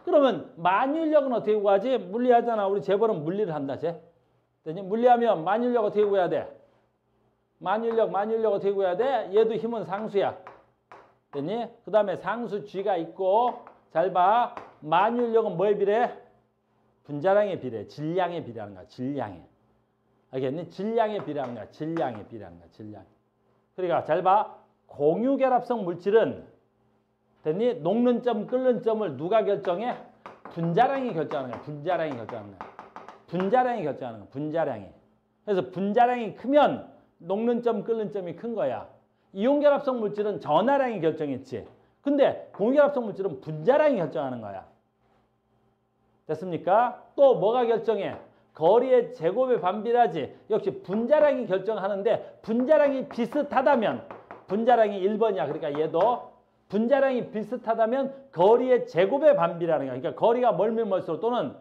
그러면 만유인력은 어떻게 구하지? 물리하잖아. 우리 재벌은 물리를 한다. 쟤. 물리하면 만유인력 어떻게 구해야 돼? 만유인력 어떻게 구해야 돼? 얘도 힘은 상수야. 됐니? 그 다음에 상수 G가 있고 잘 봐. 만유인력은 뭐에 비례해? 분자량에 비례해. 질량에 비례하는 거야. 질량에. 알겠니? 질량에 비례하는 거야. 질량에 비례하는 거야. 질량. 그러니까 잘 봐. 공유결합성 물질은 됐니? 녹는 점, 끓는 점을 누가 결정해? 분자량이 결정하는 거야. 분자량이 결정하는 거야. 분자량이 결정하는 거야. 분자량이. 그래서 분자량이 크면 녹는 점, 끓는 점이 큰 거야. 이온결합성 물질은 전하량이 결정했지. 근데 공유결합성 물질은 분자량이 결정하는 거야. 됐습니까? 또 뭐가 결정해? 거리의 제곱에 반비례하지. 역시 분자량이 결정하는데 분자량이 비슷하다면 분자량이 1번이야. 그러니까 얘도 분자량이 비슷하다면 거리의 제곱에 반비례하는 거야. 그러니까 거리가 멀면 멀수록 또는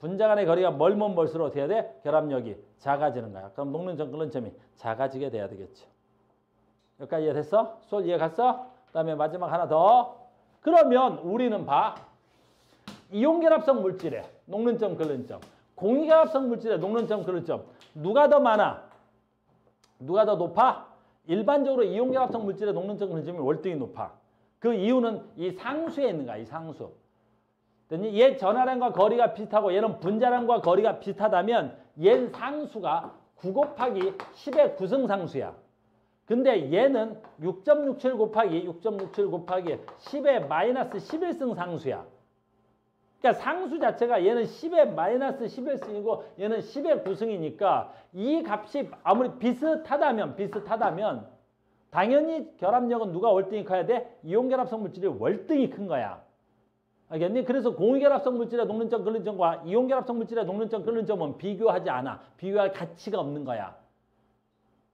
분자 간의 거리가 멀면 멀수록 어떻게 해야 돼? 결합력이 작아지는 거야. 그럼 녹는 점, 끓는 점이 작아지게 돼야 되겠죠. 여기까지 이해됐어? 수업 이해 갔어? 그 다음에 마지막 하나 더. 그러면 우리는 봐. 이온결합성 물질에 녹는 점, 끓는 점. 공유결합성 물질에 녹는 점, 끓는 점. 누가 더 많아? 누가 더 높아? 일반적으로 이온결합성 물질에 녹는 점, 끓는 점이 월등히 높아. 그 이유는 이 상수에 있는 거야. 이 상수. 얘 전하량과 거리가 비슷하고 얘는 분자량과 거리가 비슷하다면 얘는 상수가 9 곱하기 10의 9승 상수야. 근데 얘는 6.67 곱하기 10의 마이너스 11승 상수야. 그러니까 상수 자체가 얘는 10의 마이너스 11승이고 얘는 10의 9승이니까 이 값이 아무리 비슷하다면 당연히 결합력은 누가 월등히 커야 돼? 이온결합성 물질이 월등히 큰 거야. 알겠니? 그래서 공유결합성 물질의 녹는 점, 끓는 점과 이온결합성 물질의 녹는 점, 끓는 점은 비교하지 않아. 비교할 가치가 없는 거야.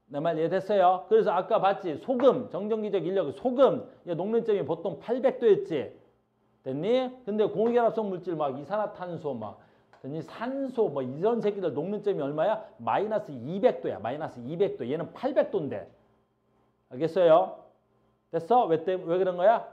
내 말 이해됐어요? 그래서 아까 봤지? 소금, 정전기적 인력, 소금, 녹는 점이 보통 800도였지. 됐니? 근데 공유결합성 물질 막 이산화탄소 막 됐니? 산소 뭐 이런 새끼들 녹는 점이 얼마야? 마이너스 200도야. 마이너스 200도. 얘는 800도인데. 알겠어요? 됐어? 왜 그런 거야?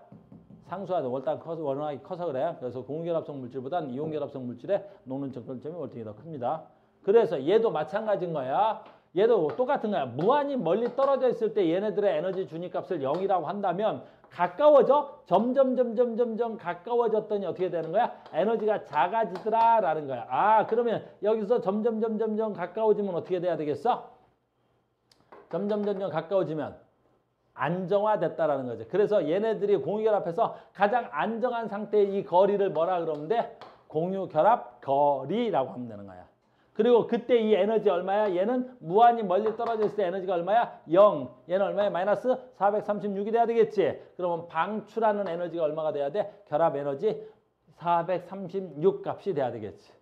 상수가 워낙에 커서 그래. 그래서 공유결합성 물질보다는 이온결합성 물질의 녹는 점, 끓는 점이 월등히 더 큽니다. 그래서 얘도 마찬가지인 거야. 얘도 똑같은 거야. 무한히 멀리 떨어져 있을 때 얘네들의 에너지 준위값을 0이라고 한다면 가까워져? 점점 가까워졌더니 어떻게 되는 거야? 에너지가 작아지더라 라는 거야. 아, 그러면 여기서 점점 가까워지면 어떻게 돼야 되겠어? 점점 가까워지면 안정화됐다라는 거죠. 그래서 얘네들이 공유결합해서 가장 안정한 상태의 이 거리를 뭐라 그러면 돼? 공유결합 거리라고 하면 되는 거야. 그리고 그때 이 에너지 얼마야? 얘는 무한히 멀리 떨어져 있을 때 에너지가 얼마야? 0. 얘는 얼마야? 마이너스 436이 돼야 되겠지. 그러면 방출하는 에너지가 얼마가 돼야 돼? 결합 에너지 436 값이 돼야 되겠지.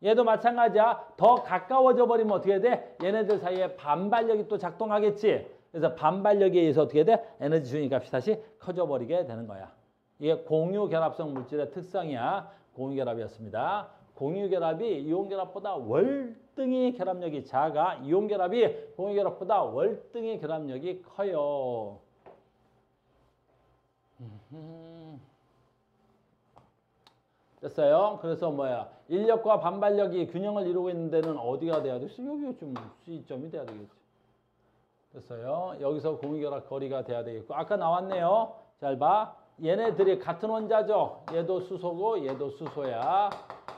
얘도 마찬가지야. 더 가까워져 버리면 어떻게 돼? 얘네들 사이에 반발력이 또 작동하겠지. 그래서 반발력에 의해서 어떻게 돼? 에너지 준위 값이 다시 커져 버리게 되는 거야. 이게 공유결합성 물질의 특성이야. 공유결합이었습니다. 공유결합이 이온결합보다 월등히 결합력이 작아. 이온결합이 공유결합보다 월등히 결합력이 커요. 됐어요? 그래서 뭐야? 인력과 반발력이 균형을 이루고 있는 데는 어디가 돼야 되겠어? 여기가 좀 C점이 돼야 되겠지. 됐어요? 여기서 공유결합 거리가 돼야 되겠고. 아까 나왔네요. 잘 봐. 얘네들이 같은 원자죠? 얘도 수소고 얘도 수소야.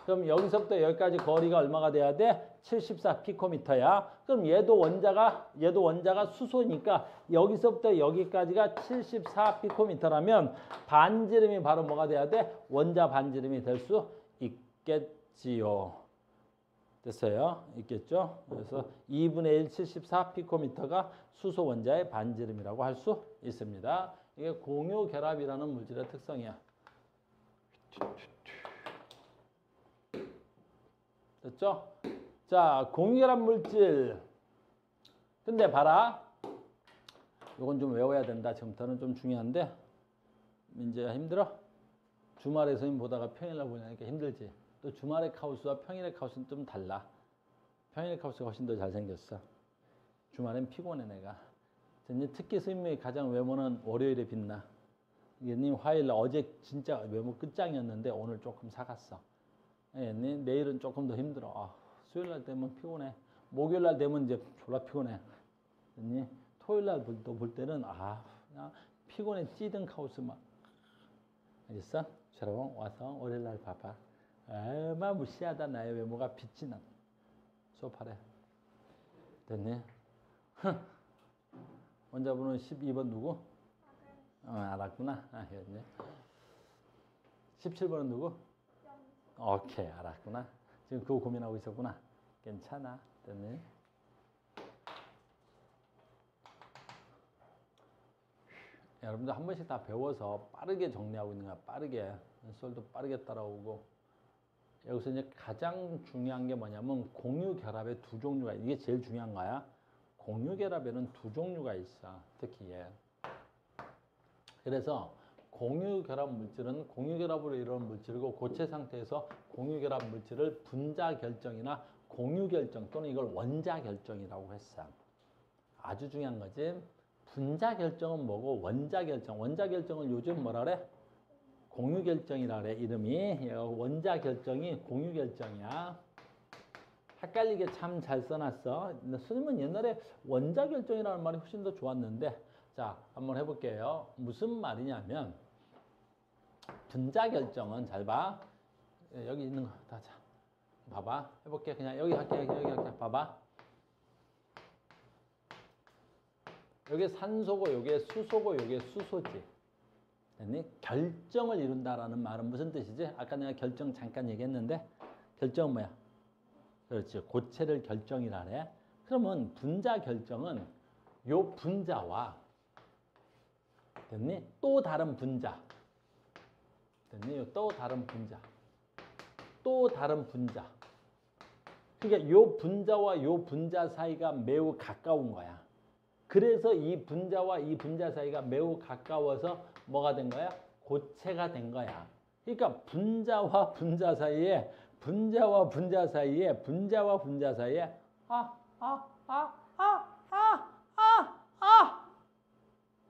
그럼 여기서부터 여기까지 거리가 얼마가 돼야 돼? 74 피코미터야. 그럼 얘도 원자가 수소니까 여기서부터 여기까지가 74 피코미터라면 반지름이 바로 뭐가 돼야 돼? 원자 반지름이 될 수 있겠지요. 됐어요? 있겠죠? 그래서 2분의 1 74 피코미터가 수소 원자의 반지름이라고 할 수 있습니다. 이게 공유결합이라는 물질의 특성이야. 됐죠? 자, 공유결합 물질. 근데 봐라. 이건 좀 외워야 된다. 지금부터는 좀 중요한데. 민재야 힘들어? 주말에 선생님 보다가 평일날 보니까 힘들지? 또 주말의 카우스와 평일의 카우스는 좀 달라. 평일의 카우스가 훨씬 더 잘생겼어. 주말엔 피곤해 내가. 특히 선생님의 가장 외모는 월요일에 빛나. 얘님 화요일날 어제 진짜 외모 끝장이었는데 오늘 조금 사갔어. 얘님 내일은 조금 더 힘들어. 수요일날 되면 피곤해. 목요일날 되면 이제 졸라 피곤해. 얘님 토요일날 볼 때는 그냥 피곤해 찌든 카우스 막. 알겠어? 저러고 와서 월요일날 봐봐. 얼마나 무시하다 나의 외모가 빛이 나. 수업하래. 됐니? 원자번호 12번 누구? 알았구나. 알았네. 17번은 누구? 오케이, 알았구나. 지금 그거 고민하고 있었구나. 괜찮아. 됐니? 여러분들 한 번씩 다 배워서 빠르게 정리하고 있는 거야. 빠르게. 썰도 빠르게 따라오고. 여기서 이제 가장 중요한 게 뭐냐면 공유결합의 두 종류가, 이게 제일 중요한 거야. 공유결합에는 두 종류가 있어. 특히 얘. 그래서 공유결합 물질은 공유결합으로 이루어진 물질이고 고체 상태에서 공유결합 물질을 분자 결정이나 공유 결정 또는 이걸 원자 결정이라고 했어. 아주 중요한 거지. 분자 결정은 뭐고 원자 결정. 원자 결정을 요즘 뭐라 그래? 공유 결정이라 그래. 이름이. 원자 결정이 공유 결정이야. 헷갈리게 참 잘 써놨어. 선생님은 옛날에 원자 결정이라는 말이 훨씬 더 좋았는데, 자, 한번 해볼게요. 무슨 말이냐면, 분자 결정은 잘 봐. 여기 있는 거 다 자. 봐봐. 해볼게. 그냥 여기 할게. 여기 할게. 봐봐. 여기 산소고, 여기 수소고, 여기 수소지. 됐니? 결정을 이룬다라는 말은 무슨 뜻이지? 아까 내가 결정 잠깐 얘기했는데, 결정은 뭐야? 그렇지. 고체를 결정이라 해. 그러면 분자 결정은 요 분자와 됐니? 또 다른 분자. 됐니? 또 다른 분자. 또 다른 분자. 그러니까 요 분자와 요 분자 사이가 매우 가까운 거야. 그래서 이 분자와 이 분자 사이가 매우 가까워서 뭐가 된 거야? 고체가 된 거야. 그러니까 분자와 분자 사이에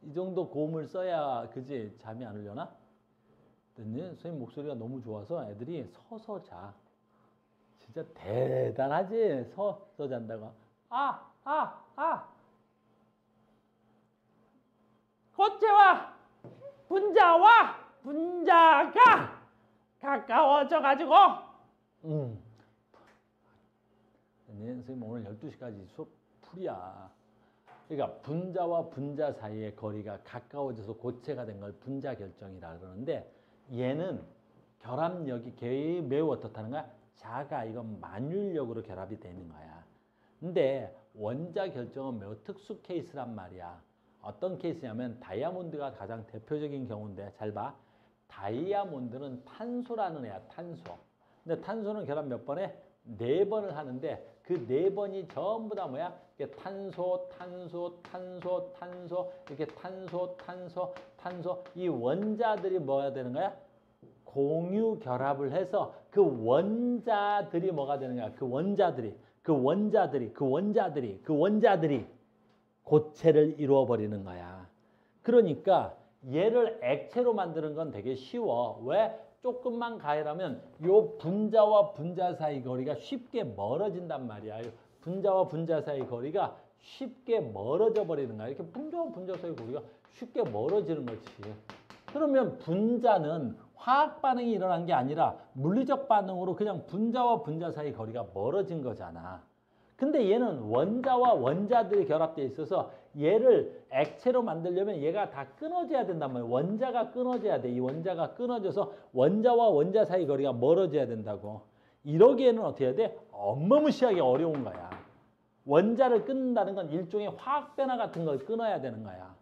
이 정도 고음을 써야 그지 잠이 안 오려나? 됐니? 선생님 목소리가 너무 좋아서 애들이 서서 자. 진짜 대단하지? 서서 잔다고. 고체와 분자가 가까워져 가지고 선생님 오늘 12시까지 수업 풀이야. 그러니까 분자와 분자 사이의 거리가 가까워져서 고체가 된 걸 분자 결정이라 그러는데, 얘는 결합력이 매우 어떻다는 거야? 작아. 이건 만율력으로 결합이 되는 거야. 근데 원자 결정은 매우 특수 케이스란 말이야. 어떤 케이스냐면 다이아몬드가 가장 대표적인 경우인데, 잘 봐. 다이아몬드는 탄소라는 애야. 탄소. 근데 탄소는 결합 몇 번에? 4번을 하는데 그 4번이 전부 다 뭐야? 이렇게 탄소 이렇게 탄소 이 원자들이 뭐야 되는 거야? 공유 결합을 해서 그 원자들이 뭐가 되는 거야? 그 원자들이 고체를 이루어 버리는 거야. 그러니까 얘를 액체로 만드는 건 되게 쉬워. 왜? 조금만 가열하면 요 분자와 분자 사이 거리가 쉽게 멀어진단 말이야. 분자와 분자 사이 거리가 쉽게 멀어져 버리는 거야. 이렇게 분자와 분자 사이 거리가 쉽게 멀어지는 거지. 그러면 분자는 화학 반응이 일어난 게 아니라 물리적 반응으로 그냥 분자와 분자 사이 거리가 멀어진 거잖아. 근데 얘는 원자와 원자들이 결합되어 있어서 얘를 액체로 만들려면 얘가 다 끊어져야 된단 말이야. 원자가 끊어져야 돼. 이 원자가 끊어져서 원자와 원자 사이 거리가 멀어져야 된다고. 이러기에는 어떻게 해야 돼? 어마무시하게 어려운 거야. 원자를 끊는다는 건 일종의 화학 변화 같은 걸 끊어야 되는 거야.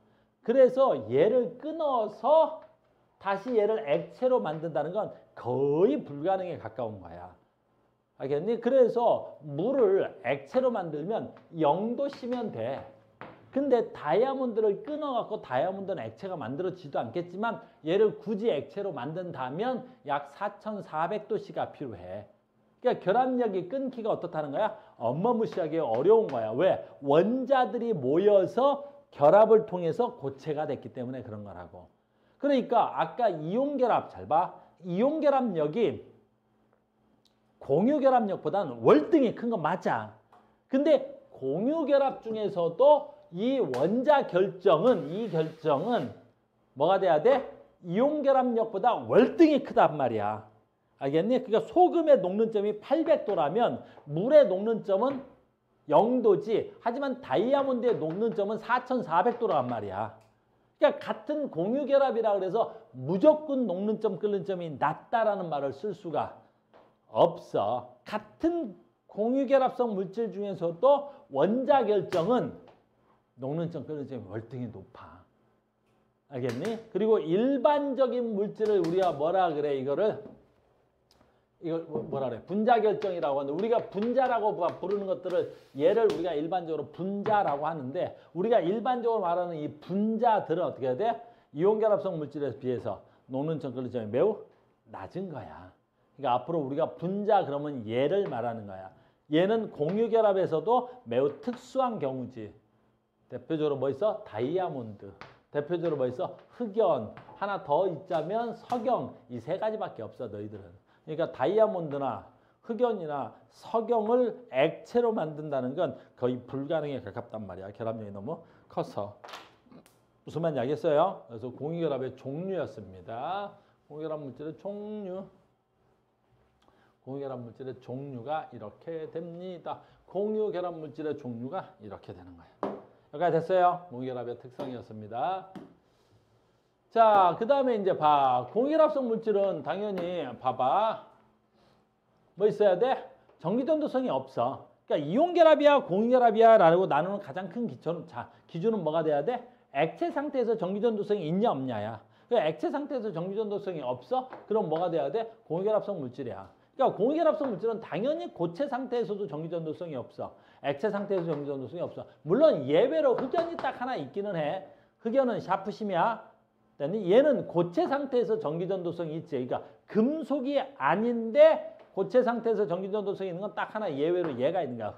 그래서 얘를 끊어서 다시 얘를 액체로 만든다는 건 거의 불가능에 가까운 거야. 알겠니? 그래서 물을 액체로 만들면 0도씨면 돼. 근데 다이아몬드를 끊어갖고 다이아몬드는 액체가 만들어지지도 않겠지만 얘를 굳이 액체로 만든다면 약 4400도씨가 필요해. 그러니까 결합력이 끊기가 어떻다는 거야? 어마무시하게 어려운 거야. 왜? 원자들이 모여서 결합을 통해서 고체가 됐기 때문에 그런 거라고. 그러니까 아까 이온결합 잘 봐. 이온결합력이 공유결합력보다는 월등히 큰 건 맞아. 근데 공유결합 중에서도 이 결정은 뭐가 돼야 돼? 이온결합력보다 월등히 크단 말이야. 알겠니? 그러니까 소금의 녹는 점이 800도라면 물의 녹는 점은 0도지. 하지만 다이아몬드의 녹는 점은 4400도란 말이야. 그러니까 같은 공유결합이라 그래서 무조건 녹는 점, 끓는 점이 낮다라는 말을 쓸 수가 없어. 같은 공유결합성 물질 중에서도 원자 결정은 녹는 점, 끓는 점이 월등히 높아. 알겠니? 그리고 일반적인 물질을 우리가 뭐라 그래? 이걸 뭐라 그래? 분자 결정이라고 하는데 우리가 분자라고 부르는 것들을 얘를 우리가 일반적으로 분자라고 하는데 우리가 일반적으로 말하는 이 분자들은 어떻게 해야 돼? 이온결합성 물질에 비해서 녹는 점, 끓는 점이 매우 낮은 거야. 그러니까 앞으로 우리가 분자 그러면 얘를 말하는 거야. 얘는 공유결합에서도 매우 특수한 경우지. 대표적으로 뭐 있어? 다이아몬드. 대표적으로 뭐 있어? 흑연. 하나 더 있자면 석영. 이 세 가지밖에 없어 너희들은. 그러니까 다이아몬드나 흑연이나 석영을 액체로 만든다는 건 거의 불가능에 가깝단 말이야. 결합력이 너무 커서. 무슨 말인지 알겠어요? 그래서 공유결합의 종류였습니다. 공유결합 물질의 종류. 공유결합 물질의 종류가 이렇게 됩니다. 공유결합 물질의 종류가 이렇게 되는 거예요. 여기까지 됐어요. 공유결합의 특성이었습니다. 자, 그 다음에 이제 봐. 공유결합성 물질은 당연히 봐봐. 뭐 있어야 돼? 전기전도성이 없어. 그러니까 이온결합이야, 공유결합이야 라고 나누는 가장 큰 기준은 뭐가 돼야 돼? 액체 상태에서 전기전도성이 있냐 없냐야. 그러니까 액체 상태에서 전기전도성이 없어? 그럼 뭐가 돼야 돼? 공유결합성 물질이야. 그러니까 공유결합성 물질은 당연히 고체 상태에서도 전기전도성이 없어. 액체 상태에서 전기전도성이 없어. 물론 예외로 흑연이 딱 하나 있기는 해. 흑연은 샤프심이야. 얘는 고체 상태에서 전기전도성이 있지. 그러니까 금속이 아닌데 고체 상태에서 전기전도성이 있는 건 딱 하나 예외로 얘가 있는 거야.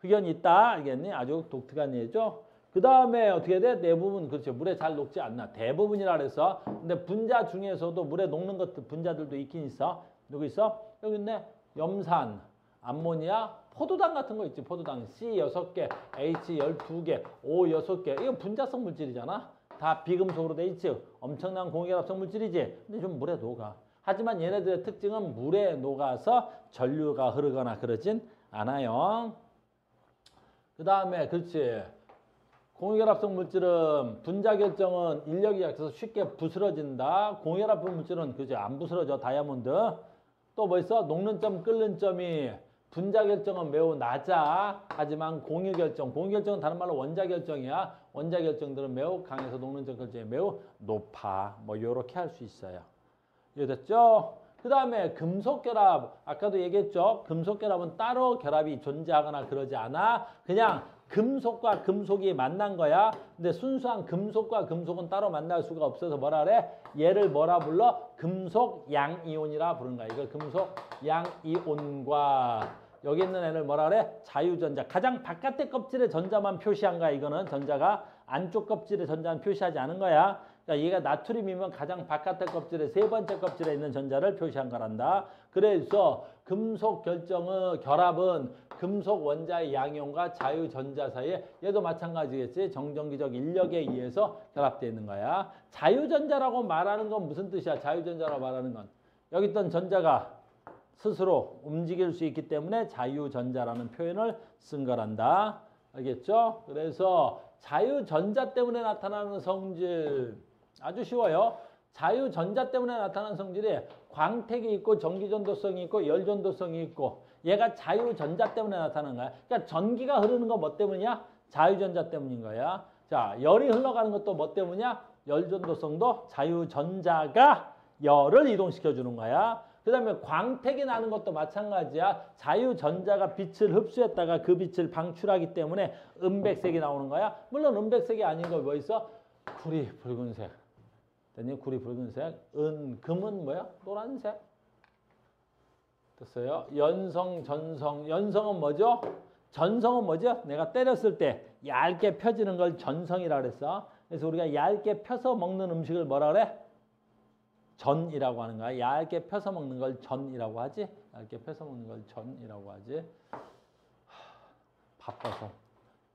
흑연이 있다. 알겠니? 아주 독특한 예죠. 그 다음에 어떻게 돼? 대부분 그렇죠. 물에 잘 녹지 않나. 대부분이라 그래서. 근데 분자 중에서도 물에 녹는 것들 분자들도 있긴 있어. 누구 있어? 여기 있네. 염산, 암모니아, 포도당 같은 거 있지. 포도당 C 6개, H 12개, O 6개. 이거 분자성 물질이잖아. 다 비금속으로 돼 있지. 엄청난 공유결합성 물질이지. 근데 좀 물에 녹아. 하지만 얘네들의 특징은 물에 녹아서 전류가 흐르거나 그러진 않아요. 그 다음에 그렇지. 공유결합성 물질은 분자 결정은 인력이 약해서 쉽게 부스러진다. 공유결합성 물질은 그지 안 부스러져. 다이아몬드. 또 뭐 있어? 녹는 점, 끓는 점이 분자 결정은 매우 낮아. 하지만 공유 결정은 다른 말로 원자 결정이야. 원자 결정들은 매우 강해서 녹는 점 결정이 매우 높아. 뭐 요렇게 할 수 있어요. 이해됐죠? 그 다음에 금속결합. 아까도 얘기했죠? 금속결합은 따로 결합이 존재하거나 그러지 않아. 그냥 금속과 금속이 만난 거야. 근데 순수한 금속과 금속은 따로 만날 수가 없어서 뭐라 그래? 얘를 뭐라 불러? 금속 양이온이라 부르는 거야. 이거 금속 양이온과 여기 있는 애를 뭐라 그래? 자유전자. 가장 바깥의 껍질의 전자만 표시한 거야. 이거는 전자가 안쪽 껍질의 전자는 표시하지 않은 거야. 그러니까 얘가 나트륨이면 가장 바깥의 껍질의 세 번째 껍질에 있는 전자를 표시한 거란다. 그래서 금속 결합은 금속 원자의 양이온과 자유전자 사이에 얘도 마찬가지겠지. 정전기적 인력에 의해서 결합되어 있는 거야. 자유전자라고 말하는 건 무슨 뜻이야? 자유전자라고 말하는 건 여기 있던 전자가 스스로 움직일 수 있기 때문에 자유전자라는 표현을 쓴 거란다. 알겠죠? 그래서 자유전자 때문에 나타나는 성질 아주 쉬워요. 자유전자 때문에 나타나는 성질이 광택이 있고 전기전도성이 있고 열전도성이 있고 얘가 자유전자 때문에 나타나는 거야. 그러니까 전기가 흐르는 건 뭐 때문이야? 자유전자 때문인 거야. 자, 열이 흘러가는 것도 뭐 때문이야? 열전도성도 자유전자가 열을 이동시켜 주는 거야. 그 다음에 광택이 나는 것도 마찬가지야. 자유전자가 빛을 흡수했다가 그 빛을 방출하기 때문에 은백색이 나오는 거야. 물론 은백색이 아닌 거 뭐 있어? 구리 붉은색. 됐니? 구리 붉은색. 금은 뭐야? 노란색. 됐어요? 연성, 전성. 연성은 뭐죠? 전성은 뭐죠? 내가 때렸을 때 얇게 펴지는 걸 전성이라 그랬어. 그래서 우리가 얇게 펴서 먹는 음식을 뭐라 그래? 전이라고 하는 거야. 얇게 펴서 먹는 걸 전이라고 하지. 얇게 펴서 먹는 걸 전이라고 하지. 바빠서.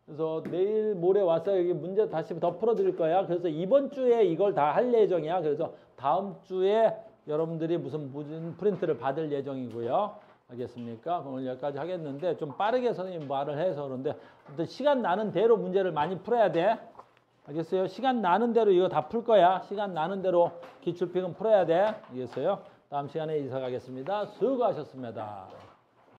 그래서 내일 모레 와서 여기 문제 다시 더 풀어드릴 거야. 그래서 이번 주에 이걸 다 할 예정이야. 그래서 다음 주에 여러분들이 무슨 프린트를 받을 예정이고요. 알겠습니까? 오늘 여기까지 하겠는데 좀 빠르게 선생님 말을 해서 그런데 시간 나는 대로 문제를 많이 풀어야 돼. 알겠어요? 시간 나는 대로 이거 다 풀 거야. 시간 나는 대로 기출픽은 풀어야 돼. 알겠어요? 다음 시간에 이사 가겠습니다. 수고하셨습니다.